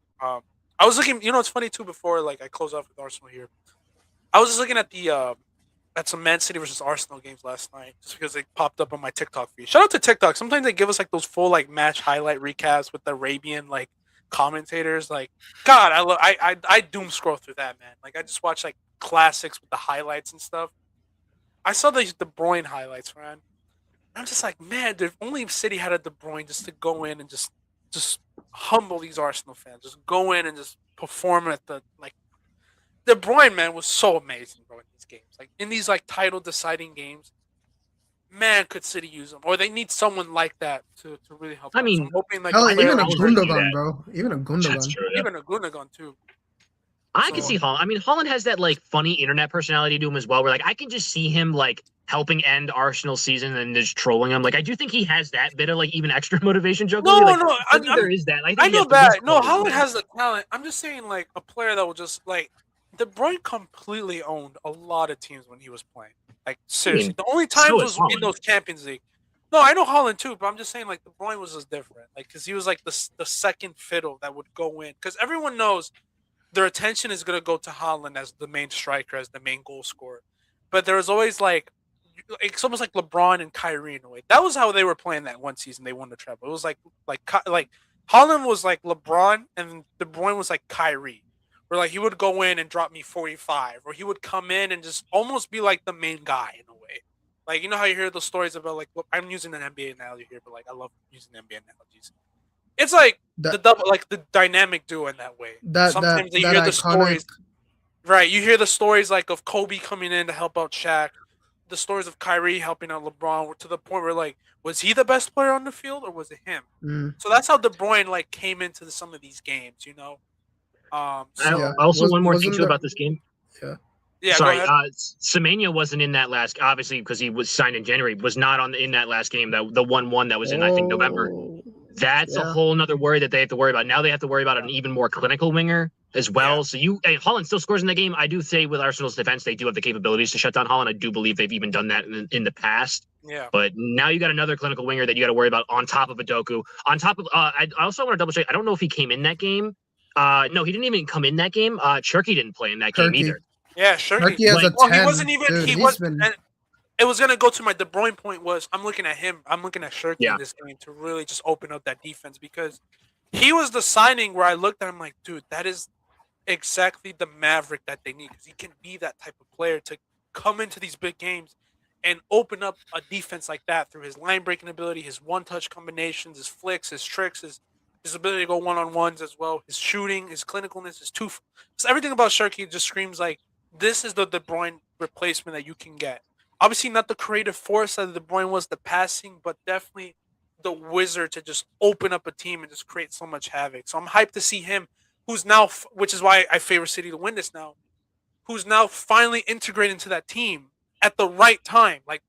Speaker 2: I was looking, it's funny too, before like I close off with Arsenal here. I was just looking at at some Man City versus Arsenal games last night just because they popped up on my TikTok feed. Shout out to TikTok. Sometimes they give us like those full like match highlight recaps with the Arabian like commentators. Like, God, I doom scroll through that, man. Like I just watch like classics with the highlights and stuff. I saw these De Bruyne highlights, man. I'm just like, man, if only City had a De Bruyne just to go in and just humble these Arsenal fans. Just go in and just perform at the like. De Bruyne, man, was so amazing, bro, in these games. Like in these like title deciding games, man, could City use them, or they need someone like that to really help.
Speaker 3: I mean,
Speaker 2: so I'm hoping like
Speaker 1: even a Gundogan, bro. Even a Gundogan.
Speaker 3: True,
Speaker 2: even a Gundogan too.
Speaker 3: I can see Holland. I mean, Holland has that like funny internet personality to him as well, where like I can just see him like helping end Arsenal's season and just trolling him. Like I do think he has that bit of like even extra motivation. Jokingly, I think there is that. I
Speaker 2: know that. No, Holland has the talent. I'm just saying, like a player that will just like De Bruyne completely owned a lot of teams when he was playing. Like seriously, the only time was in those Champions League. No, I know Holland too, but I'm just saying like De Bruyne was just different. Like because he was like the second fiddle that would go in because everyone knows. Their attention is going to go to Haaland as the main striker, as the main goal scorer. But there was always like, it's almost like LeBron and Kyrie in a way. That was how they were playing that one season. They won the treble. It was like Haaland was like LeBron and De Bruyne was like Kyrie. Where like he would go in and drop me 45, or he would come in and just almost be like the main guy in a way. Like, you know how you hear those stories about like, I'm using an NBA analogy here, but like I love using NBA analogies. It's like the double, like the dynamic duo in that way. Sometimes you hear the stories, right? You hear the stories like of Kobe coming in to help out Shaq, the stories of Kyrie helping out LeBron, to the point where like, was he the best player on the field or was it him? So that's how De Bruyne like came into some of these games,
Speaker 3: Also, one more thing too about this game.
Speaker 1: Yeah.
Speaker 3: Sorry, Semenya wasn't in that last. Obviously, because he was signed in January, was not in that last game. That the 1-1 that was in I think November. That's a whole nother worry that they have to worry about. Now they have to worry about an even more clinical winger as well. So Haaland still scores in the game. I do say with Arsenal's defense, they do have the capabilities to shut down Haaland. I do believe they've even done that in the past.
Speaker 2: Yeah.
Speaker 3: But now you got another clinical winger that you got to worry about on top of Doku. On top of, I also want to double check. I don't know if he came in that game. No, he didn't even come in that game. Cherky didn't play in that game either.
Speaker 2: Yeah, Cherky
Speaker 1: has a 10.
Speaker 2: He wasn't even. Dude, he was. It was gonna go to my De Bruyne point. Was I'm looking at him. I'm looking at Cherky in this game to really just open up that defense because he was the signing where I looked at him like, dude, that is exactly the maverick that they need because he can be that type of player to come into these big games and open up a defense like that through his line breaking ability, his one-touch combinations, his flicks, his tricks, his ability to go one-on-ones as well, his shooting, his clinicalness, his so everything about Cherky just screams like this is the De Bruyne replacement that you can get. Obviously, not the creative force that De Bruyne was, the passing, but definitely the wizard to just open up a team and just create so much havoc. So I'm hyped to see him who's now, which is why I favor City to win this now, who's now finally integrated into that team at the right time. Like,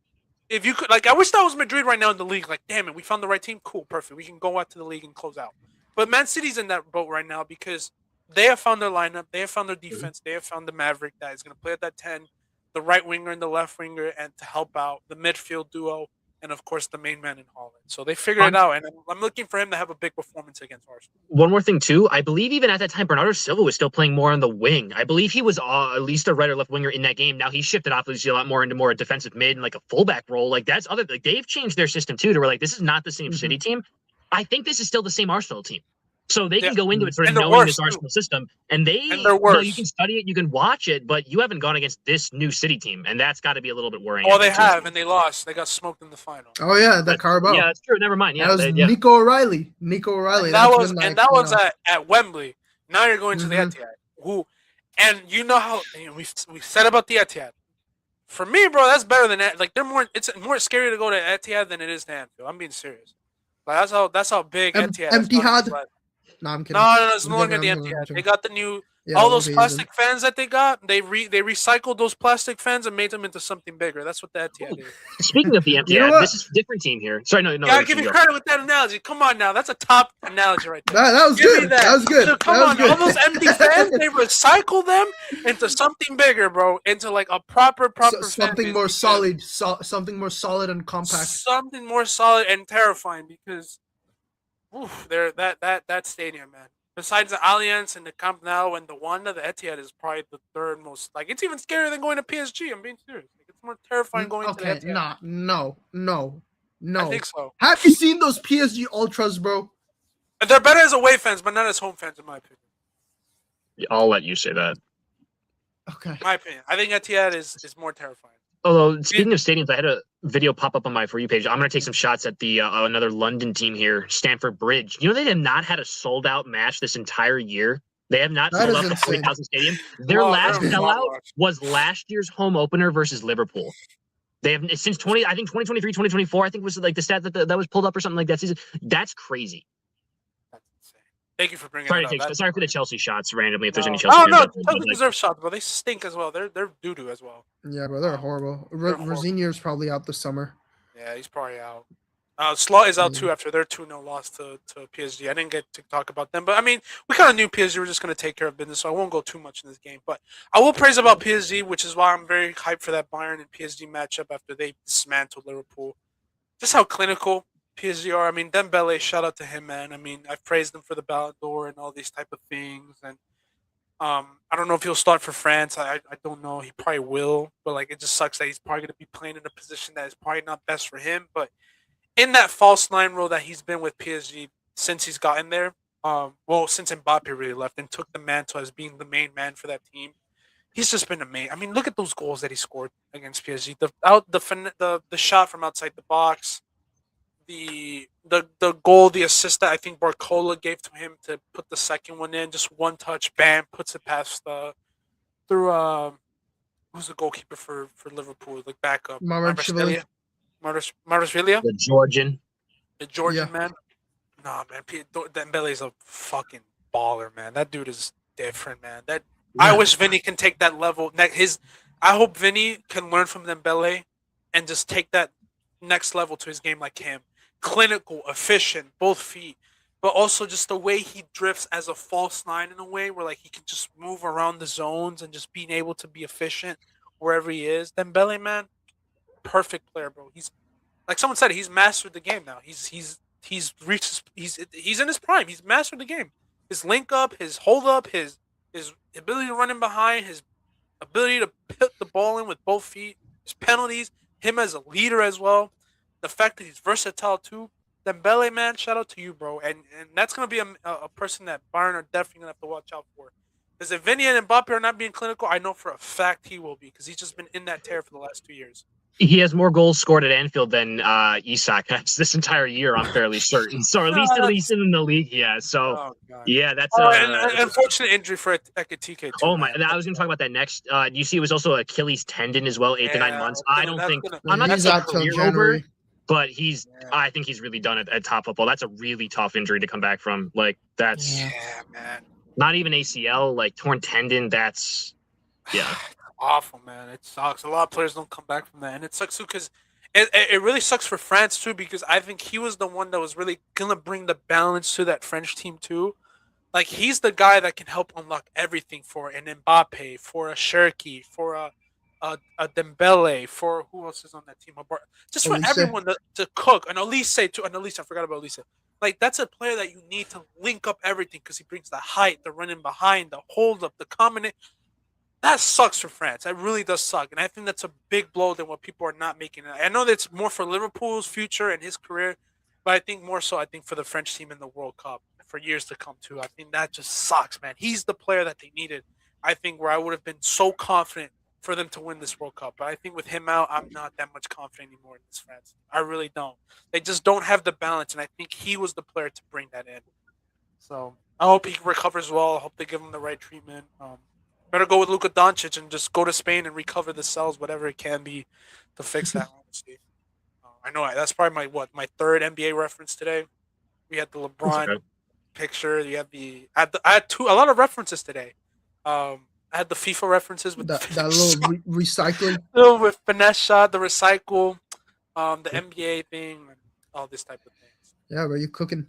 Speaker 2: if you could, like, I wish that was Madrid right now in the league. Like, damn it, we found the right team. Cool, perfect. We can go out to the league and close out. But Man City's in that boat right now because they have found their lineup. They have found their defense. They have found the Maverick that is going to play at that 10, the right winger and the left winger, and to help out the midfield duo, and of course the main man in Holland. So they figured it out, and I'm looking for him to have a big performance against Arsenal.
Speaker 3: One more thing too, I believe even at that time Bernardo Silva was still playing more on the wing. I believe he was at least a right or left winger in that game. Now he's shifted obviously a lot more into more a defensive mid and like a fullback role. Like that's other, like they've changed their system too to where like this is not the same City team. I think this is still the same Arsenal team. So they can go into it sort of knowing this Arsenal system, and they're worse. You can study it, you can watch it, but you haven't gone against this new City team, and that's got to be a little bit worrying.
Speaker 2: Oh, they have, and they lost. They got smoked in the final.
Speaker 1: Oh yeah, the Carabao.
Speaker 3: Yeah, that's true. Never mind. Yeah,
Speaker 1: that was Nico O'Reilly. And
Speaker 2: that was at Wembley. Now you're going to the Etihad. And you know how we said about the Etihad. For me, bro, that's better than that. Like it's more scary to go to Etihad than it is to Anfield. I'm being serious. Like that's how big Etihad is.
Speaker 1: Etihad. No, I'm kidding.
Speaker 2: No, it's no longer the Etihad. They got the new, all those plastic fans that they got. They recycled those plastic fans and made them into something bigger. That's what the Etihad is.
Speaker 3: Speaking of the Etihad, this is a different team here. Sorry, no.
Speaker 2: Gotta give you credit with that analogy. Come on now, that's a top analogy right there.
Speaker 1: That was good. That was good.
Speaker 2: So, come on, all those empty fans, they recycle them into something bigger, bro. Into like a proper
Speaker 1: something more solid, something more solid and compact.
Speaker 2: Something more solid and terrifying because. Oof, that stadium, man. Besides the Allianz and the Camp Nou and the Wanda, the Etihad is probably the third most. Like, it's even scarier than going to PSG. I'm being serious. Like, it's more terrifying going to the Etihad.
Speaker 1: No.
Speaker 2: I think so.
Speaker 1: Have you seen those PSG ultras, bro?
Speaker 2: They're better as away fans, but not as home fans, in my opinion.
Speaker 3: Yeah, I'll let you say that.
Speaker 1: Okay.
Speaker 2: In my opinion, I think Etihad is more terrifying.
Speaker 3: Although, speaking of stadiums, I had a video pop up on my For You page. I'm going to take some shots at the another London team here, Stamford Bridge. You know, they have not had a sold-out match this entire year. They have not sold out the 40,000 stadium. Their last sellout was last year's home opener versus Liverpool. They have since 2023, 2024, I think was like the stat that was pulled up or something like that season. That's crazy.
Speaker 2: Thank you for bringing it up.
Speaker 3: Sorry for the Chelsea shots randomly. If there's any Chelsea,
Speaker 2: Chelsea deserve shots, but they stink as well. They're doo doo as well.
Speaker 1: Yeah, bro, they're horrible. Rosenior's probably out this summer.
Speaker 2: Yeah, he's probably out. Slot is out too after their 2-0 loss to PSG. I didn't get to talk about them, but I mean, we kind of knew PSG were just going to take care of business, so I won't go too much in this game. But I will praise about PSG, which is why I'm very hyped for that Bayern and PSG matchup after they dismantled Liverpool. Just how clinical PSG are. I mean, Dembélé, shout out to him, man. I mean, I've praised him for the Ballon d'Or and all these type of things, and I don't know if he'll start for France. I don't know. He probably will, but like it just sucks that he's probably going to be playing in a position that is probably not best for him. But in that false nine role that he's been with PSG since he's gotten there, since Mbappe really left and took the mantle as being the main man for that team, he's just been amazing. I mean, look at those goals that he scored against PSG. The shot from outside the box. The goal, the assist that I think Barcola gave to him to put the second one in, just one touch, bam, puts it past through who's the goalkeeper for Liverpool, like backup,
Speaker 1: Marashvili.
Speaker 3: The Georgian,
Speaker 2: man. Nah, man, Dembele's a fucking baller, man. That dude is different, man. I wish Vinny can take that level. I hope Vinny can learn from Dembele and just take that next level to his game like him. Clinical, efficient, both feet, but also just the way he drifts as a false nine in a way where like he can just move around the zones and just being able to be efficient wherever he is. Dembele, man, perfect player, bro. He's like someone said, he's mastered the game now. He's reached he's in his prime. He's mastered the game. His link up, his hold up, his ability to run in behind, his ability to put the ball in with both feet, his penalties, him as a leader as well. The fact that he's versatile too. Dembele, man, shout out to you, bro. And that's going to be a person that Bayern are definitely going to have to watch out for. Because if Vinny and Mbappe are not being clinical, I know for a fact he will be. Because he's just been in that tear for the last 2 years.
Speaker 3: He has more goals scored at Anfield than Isak has this entire year, I'm fairly certain. So at least in the league he has. So, yeah, that's
Speaker 2: an unfortunate injury for Ekitike, too.
Speaker 3: Oh, my. I was going to talk about that next. You see, it was also Achilles tendon as well, 8 to 9 months. I'm not going to say career over. But I think he's really done it at top football. That's a really tough injury to come back from. Like, that's...
Speaker 2: Yeah, man.
Speaker 3: Not even ACL, like torn tendon. That's yeah.
Speaker 2: Awful, man. It sucks. A lot of players don't come back from that, and it sucks too because it really sucks for France too because I think he was the one that was really gonna bring the balance to that French team too. Like he's the guy that can help unlock everything for an Mbappe, for a Cherki, for a Dembele, for who else is on that team? Just for
Speaker 1: Olise.
Speaker 2: everyone to cook. And Elise too. And Elise, I forgot about Elise. Like that's a player that you need to link up everything because he brings the height, the running behind, the hold up, the combination. That sucks for France. That really does suck, and I think that's a big blow than what people are not making. I know that's more for Liverpool's future and his career, but I think more so. I think for the French team in the World Cup for years to come too. I think that just sucks, man. He's the player that they needed. I think where I would have been so confident for them to win this World Cup, but I think with him out, I'm not that much confident anymore in this France. I really don't. They just don't have the balance, and I think he was the player to bring that in. So I hope he recovers well. I hope they give him the right treatment. Better go with Luka Doncic and just go to Spain and recover the cells, whatever it can be, to fix that. Honestly, I know that's probably my third NBA reference today. We had the LeBron picture. You had I had a lot of references today. I had the FIFA references with
Speaker 1: that little recycling,
Speaker 2: with finesse shot, the recycle, the NBA thing, and all this type of things.
Speaker 1: Yeah, were you cooking?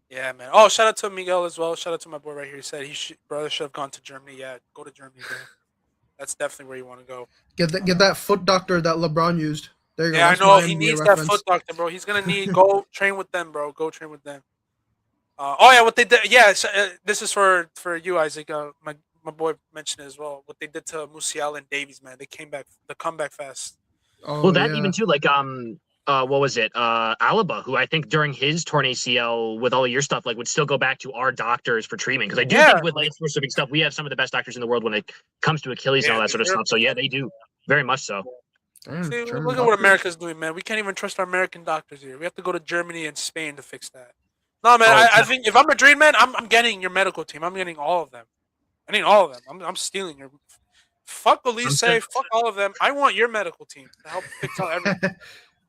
Speaker 2: Yeah, man. Oh, shout out to Miguel as well. Shout out to my boy right here. He said brother should have gone to Germany. Yeah, go to Germany, bro. That's definitely where you want to go.
Speaker 1: Get that foot doctor that LeBron used. There you go.
Speaker 2: Yeah, I know he needs that foot doctor, bro. He's gonna need go train with them, bro. Go train with them. Oh yeah, what they did. Yeah, this is for you, Isaac. My boy mentioned it as well. What they did to Musial and Davies, man. They came back. The comeback fast.
Speaker 3: Oh, well, that even too, like what was it? Alaba, who I think during his torn ACL with all of your stuff, like would still go back to our doctors for treatment. Because I do think with like specific stuff, we have some of the best doctors in the world when it comes to Achilles and all that sort of stuff. So yeah, they do very much so.
Speaker 2: See, look at what America's doing, man. We can't even trust our American doctors here. We have to go to Germany and Spain to fix that. No, man. I think if I'm Madrid, man, I'm getting your medical team. I'm getting all of them. I need all of them. I'm stealing your. Fuck Elise, fuck all of them. I want your medical team to help fix out everything.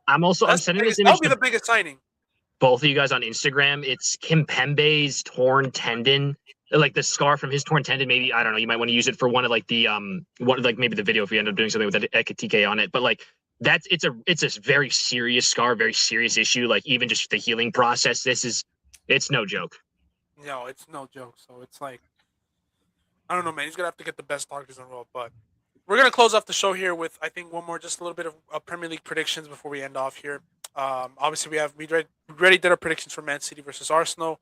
Speaker 2: I'm sending this image. That'll be the biggest signing.
Speaker 3: Both of you guys on Instagram. It's Kimpembe's torn tendon, like the scar from his torn tendon. Maybe I don't know. You might want to use it for one of like the maybe the video if we end up doing something with Ekatike on it. But like it's a very serious scar, very serious issue. Like even just the healing process. It's no joke.
Speaker 2: No, it's no joke. So it's like I don't know, man. He's gonna have to get the best doctors in the world, but. We're going to close off the show here with, I think, one more, just a little bit of Premier League predictions before we end off here. Obviously, we already did our predictions for Man City versus Arsenal.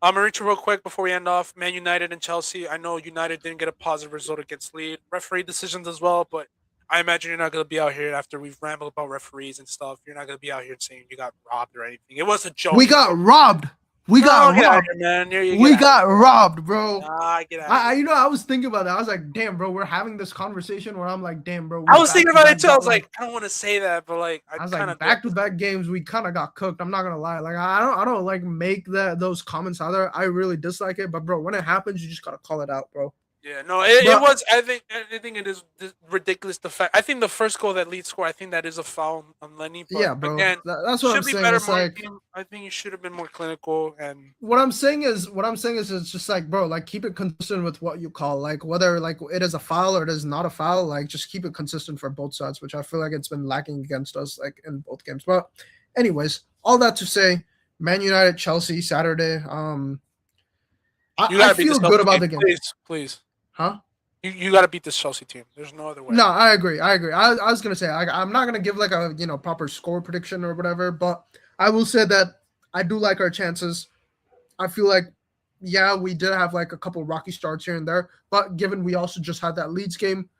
Speaker 2: I'm going to reach real quick before we end off. Man United and Chelsea. I know United didn't get a positive result against Leeds. Referee decisions as well, but I imagine you're not going to be out here after we've rambled about referees and stuff. You're not going to be out here saying you got robbed or anything. It was a joke.
Speaker 1: We got robbed. We got robbed,
Speaker 2: man.
Speaker 1: We got robbed, bro.
Speaker 2: Get out
Speaker 1: I was thinking about that. I was like, damn, bro, we're having this conversation where I'm like, damn, bro.
Speaker 2: I was thinking about it too. I was like, I don't want to say that, but like,
Speaker 1: I was like, back-to-back games, we kind of got cooked. I'm not gonna lie. Like, I don't like make those comments either. I really dislike it, but bro, when it happens, you just gotta call it out, bro.
Speaker 2: Yeah, no, it was. I think it is ridiculous. The fact I think the first goal that Leeds scored, I think that is a foul on Lenny. But
Speaker 1: yeah, bro.
Speaker 2: Again,
Speaker 1: that's what I'm saying. It's like,
Speaker 2: I think you should have been more clinical. And
Speaker 1: what I'm saying is, it's just like, bro, like keep it consistent with what you call, like whether like it is a foul or it is not a foul. Like just keep it consistent for both sides, which I feel like it's been lacking against us, like in both games. But anyways, all that to say, Man United, Chelsea, Saturday. I feel good about the game.
Speaker 2: Please.
Speaker 1: Huh?
Speaker 2: You got to beat this Chelsea team. There's no other way.
Speaker 1: No, I agree. I was gonna say I'm not gonna give like a proper score prediction or whatever, but I will say that I do like our chances. I feel like we did have like a couple rocky starts here and there, but given we also just had that Leeds game,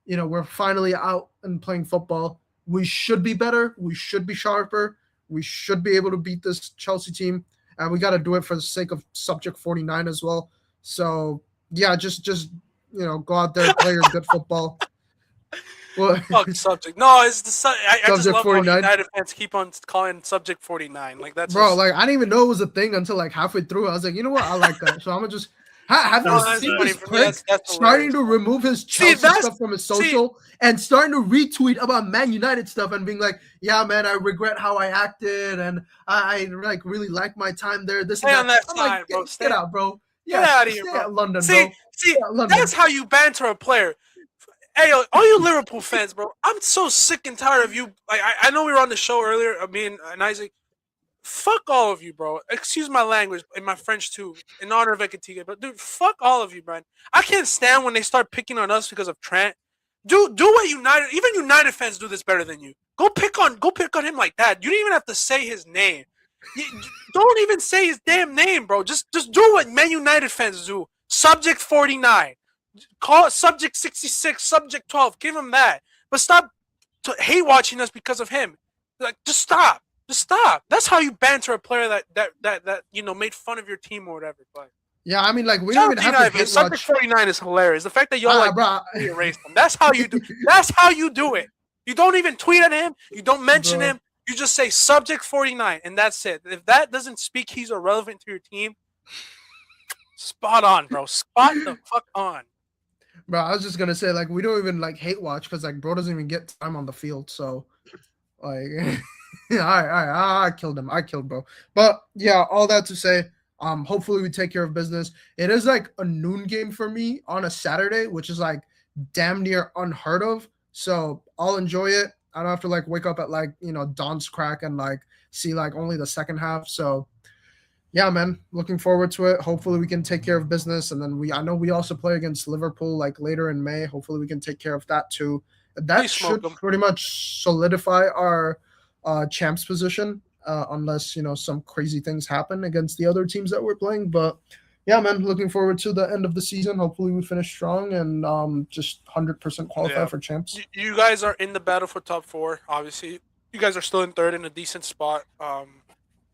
Speaker 1: we're finally out and playing football. We should be better. We should be sharper. We should be able to beat this Chelsea team, and we got to do it for the sake of Subject 49 as well. So yeah, just go out there, play your good football.
Speaker 2: Fuck Subject. No, it's the I just love
Speaker 1: 49.
Speaker 2: how United fans keep on calling Subject 49. Like that's
Speaker 1: bro. Like I didn't even know it was a thing until like halfway through. I was like, you know what? I like that. So I'm gonna just have you seen this prick starting to remove his Chelsea stuff from his social and starting to retweet about Man United stuff and being like, yeah, man, I regret how I acted and I like really like my time there. This
Speaker 2: stay on that
Speaker 1: I'm
Speaker 2: side,
Speaker 1: like,
Speaker 2: bro.
Speaker 1: Get out, bro.
Speaker 2: Get out of here,
Speaker 1: stay
Speaker 2: bro.
Speaker 1: at London,
Speaker 2: See,
Speaker 1: bro. Stay at London.
Speaker 2: that's how you banter a player. Hey, yo, all you Liverpool fans, bro, I'm so sick and tired of you. Like, I know we were on the show earlier, me and Isaac. Fuck all of you, bro. Excuse my language and my French too, in honor of Ekatike. But dude, fuck all of you, man. I can't stand when they start picking on us because of Trent. Do what even United fans do this better than you. Go pick on him like that. You don't even have to say his name. Don't even say his damn name, bro. Just do what Man United fans do. Subject 49. Call it Subject 66, Subject 12. Give him that. But stop hate watching us because of him. Like, just stop. Just stop. That's how you banter a player that made fun of your team or whatever. But
Speaker 1: yeah, I mean, like, we don't even have to hate
Speaker 2: Subject 49 is hilarious. The fact that y'all erase him. That's how you do. That's how you do it. You don't even tweet at him. You don't mention him. You just say Subject 49, and that's it. If that doesn't speak he's irrelevant to your team, spot on, bro. Spot the fuck on.
Speaker 1: Bro, I was just gonna say, like, we don't even like hate watch because like bro doesn't even get time on the field. So, like, I killed him. I killed bro. But yeah, all that to say, hopefully we take care of business. It is like a noon game for me on a Saturday, which is like damn near unheard of. So I'll enjoy it. I don't have to like wake up at like dawn's crack and like see like only the second half. So yeah, man, looking forward to it. Hopefully we can take care of business, and then I know we also play against Liverpool like later in May. Hopefully we can take care of that too. That should pretty much solidify our champs position, unless some crazy things happen against the other teams that we're playing. But yeah, man, looking forward to the end of the season. Hopefully we finish strong and just 100% qualify for champs.
Speaker 2: You guys are in the battle for top 4. Obviously, you guys are still in third in a decent spot.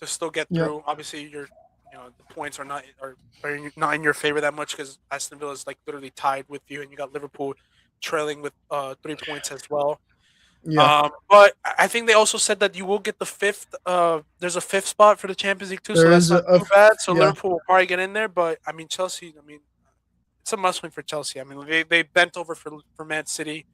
Speaker 2: To still get through. Obviously, the points are not in your favor that much because Aston Villa is like literally tied with you, and you got Liverpool trailing with 3 points as well. Yeah. But I think they also said that you will get the 5th. There's a 5th spot for the Champions League too, so that's not too bad. So Liverpool will probably get in there, but I mean Chelsea. I mean, it's a must win for Chelsea. I mean, they bent over for Man City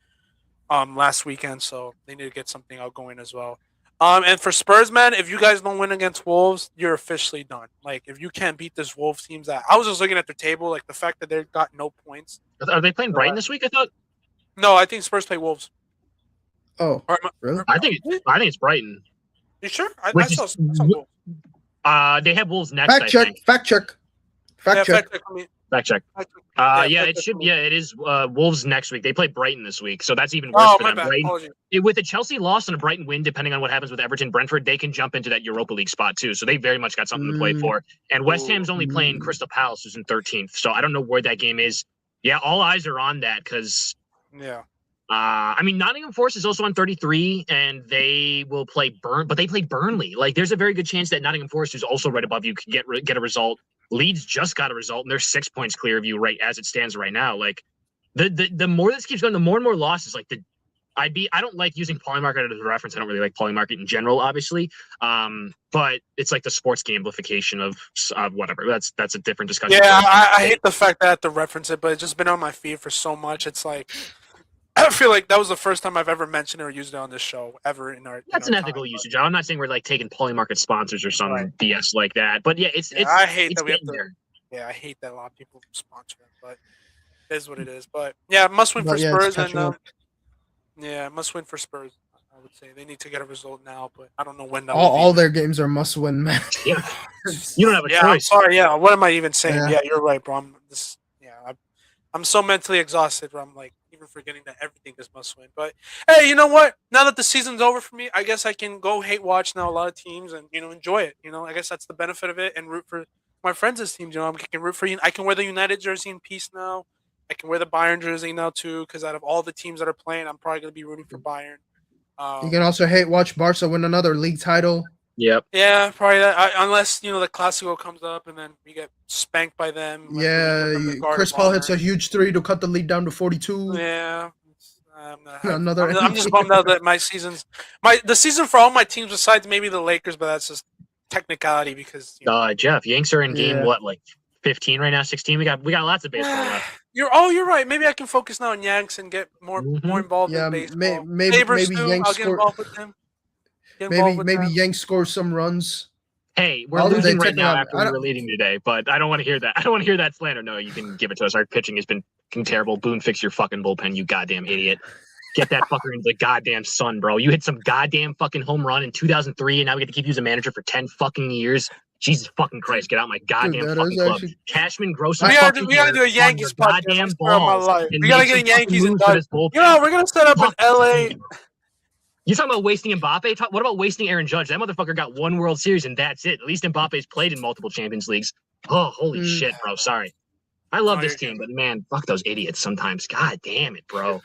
Speaker 2: last weekend, so they need to get something out going as well. And for Spurs, man, if you guys don't win against Wolves, you're officially done. Like, if you can't beat this Wolves teams, I was just looking at their table, like the fact that they've got no points.
Speaker 3: Are they playing Brighton this week? I thought.
Speaker 2: No, I think Spurs play Wolves.
Speaker 1: Oh, really?
Speaker 3: I think it's Brighton.
Speaker 2: You sure? I saw Wolves.
Speaker 3: They have Wolves next.
Speaker 1: Fact check.
Speaker 3: Fact check. It should. Yeah, it is Wolves next week. They play Brighton this week, so that's even worse for them. With a Chelsea loss and a Brighton win, depending on what happens with Everton, Brentford, they can jump into that Europa League spot too. So they very much got something to play for. And West Ham's only playing Crystal Palace, who's in 13th. So I don't know where that game is. Yeah, all eyes are on that because.
Speaker 2: Yeah.
Speaker 3: I mean, Nottingham Forest is also on 33, and they will play but they play Burnley. Like, there's a very good chance that Nottingham Forest, who's also right above you, can get a result. Leeds just got a result, and they're 6 points clear of you right as it stands right now. Like, the more this keeps going, the more and more losses. Like, I don't like using Polymarket as a reference. I don't really like Polymarket in general, obviously. But it's like the sports gamification of whatever. That's a different discussion.
Speaker 2: Yeah, I hate the fact that I have to reference it, but it's just been on my feed for so much. It's like, I feel like that was the first time I've ever mentioned it or used it on this show ever in our.
Speaker 3: That's an ethical usage. I'm not saying we're like taking Polymarket sponsors or some BS like that. But yeah, it's.
Speaker 2: I hate that we have to. Yeah, I hate that a lot of people sponsor it, but it is what it is. But yeah, must win for Spurs and must win for Spurs. I would say they need to get a result now, but I don't know when that.
Speaker 1: All their games are must win, man.
Speaker 3: Yeah, you don't have a choice.
Speaker 2: I'm sorry. Yeah, what am I even saying? Yeah, you're right, bro. I'm so mentally exhausted where I'm like even forgetting that everything is must win. But hey, you know what? Now that the season's over for me, I guess I can go hate watch now a lot of teams and enjoy it. I guess that's the benefit of it and root for my friends' teams. I can root for you. I can wear the United jersey in peace now. I can wear the Bayern jersey now too because out of all the teams that are playing, I'm probably gonna be rooting for Bayern.
Speaker 1: You can also hate watch Barca win another league title.
Speaker 3: Yep.
Speaker 2: Yeah, probably that. Unless the Clásico comes up and then we get spanked by them.
Speaker 1: Yeah, Chris Paul hits a huge 3 to cut the lead down to 42.
Speaker 2: Yeah, I'm just bummed out that the season for all my teams besides maybe the Lakers, but that's just technicality because.
Speaker 3: Jeff, Yanks are in game like 15 right now, 16. We got lots of baseball left.
Speaker 2: You're right. Maybe I can focus now on Yanks and get more involved in baseball.
Speaker 1: Maybe
Speaker 2: Yanks
Speaker 1: I'll get involved with them. Maybe Yanks score some runs.
Speaker 3: Hey, we're
Speaker 1: How did
Speaker 3: losing
Speaker 1: they
Speaker 3: right
Speaker 1: take
Speaker 3: now
Speaker 1: on-
Speaker 3: after
Speaker 1: I
Speaker 3: we
Speaker 1: don't-
Speaker 3: were leading today, but I don't want to hear that. I don't want to hear that slander. No, you can give it to us. Our pitching has been fucking terrible. Boone, fix your fucking bullpen, you goddamn idiot. Get that fucker into the goddamn sun, bro. You hit some goddamn fucking home run in 2003, and now we get to keep you as a manager for 10 fucking years. Jesus fucking Christ, get out my goddamn
Speaker 1: that
Speaker 3: fucking
Speaker 1: is
Speaker 3: club.
Speaker 1: actually-
Speaker 3: Cashman, gross
Speaker 2: We
Speaker 3: his
Speaker 2: gotta
Speaker 3: fucking
Speaker 2: do a Yankees podcast.
Speaker 3: goddamn
Speaker 2: I swear on my
Speaker 3: balls.
Speaker 2: life.
Speaker 3: And
Speaker 2: We gotta
Speaker 3: make
Speaker 2: get
Speaker 3: some
Speaker 2: a Yankees
Speaker 3: fucking
Speaker 2: and
Speaker 3: moves for
Speaker 2: Dodgers.
Speaker 3: this bullpen.
Speaker 2: You know, we're gonna set up an
Speaker 3: Fuck.
Speaker 2: LA.
Speaker 3: You're talking about wasting Mbappe? What about wasting Aaron Judge? That motherfucker got one World Series and that's it. At least Mbappe's played in multiple Champions Leagues. Oh, holy shit, bro. Sorry. I love this team, but man, fuck those idiots sometimes. God damn it, bro.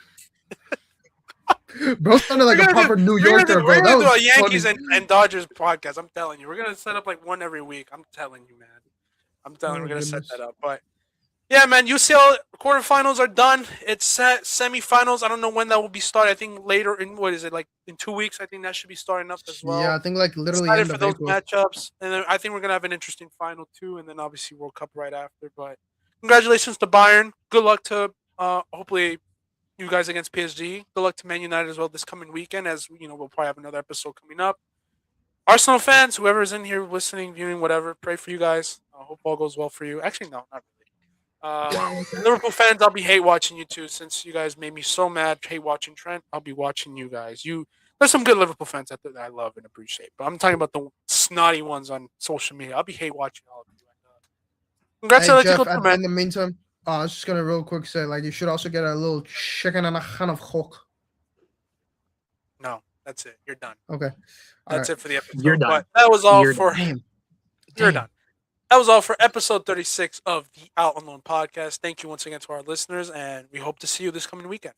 Speaker 1: Bro sounded like a proper New Yorker, bro.
Speaker 2: We're
Speaker 1: That
Speaker 2: gonna do
Speaker 1: was
Speaker 2: a Yankees
Speaker 1: funny.
Speaker 2: and Dodgers podcast. I'm telling you, we're gonna set up like one every week. I'm telling you, man. I'm telling you,
Speaker 1: Oh,
Speaker 2: we're gonna
Speaker 1: goodness.
Speaker 2: set that up. But yeah, man, UCL quarterfinals are done. It's set. Semifinals. I don't know when that will be started. I think later in what is it like in 2 weeks? I think that should be starting up as well.
Speaker 1: Yeah, I think like literally
Speaker 2: Excited
Speaker 1: end
Speaker 2: for
Speaker 1: of
Speaker 2: those
Speaker 1: April.
Speaker 2: matchups, and then I think we're gonna have an interesting final too, and then obviously World Cup right after. But congratulations to Bayern. Good luck to hopefully you guys against PSG. Good luck to Man United as well this coming weekend, as you know we'll probably have another episode coming up. Arsenal fans, whoever is in here listening, viewing, whatever, pray for you guys. I hope all goes well for you. Actually, no, not really. Liverpool fans, I'll be hate watching you too, since you guys made me so mad. Hate watching Trent. I'll be watching you guys. There's some good Liverpool fans out there that I love and appreciate, but I'm talking about the snotty ones on social media. I'll be hate watching all of you. Congrats
Speaker 1: Hey,
Speaker 2: to
Speaker 1: Jeff,
Speaker 2: Atletico
Speaker 1: in the meantime, I was just gonna real quick say like you should also get a little chicken and a can of Coke.
Speaker 2: No, that's it. You're done.
Speaker 1: Okay.
Speaker 2: That's it for the episode.
Speaker 3: You're done.
Speaker 2: But that was all
Speaker 3: You're
Speaker 2: for.
Speaker 1: Damn.
Speaker 2: You're done. That was all for episode 36 of the Out on Loan podcast. Thank you once again to our listeners, and we hope to see you this coming weekend.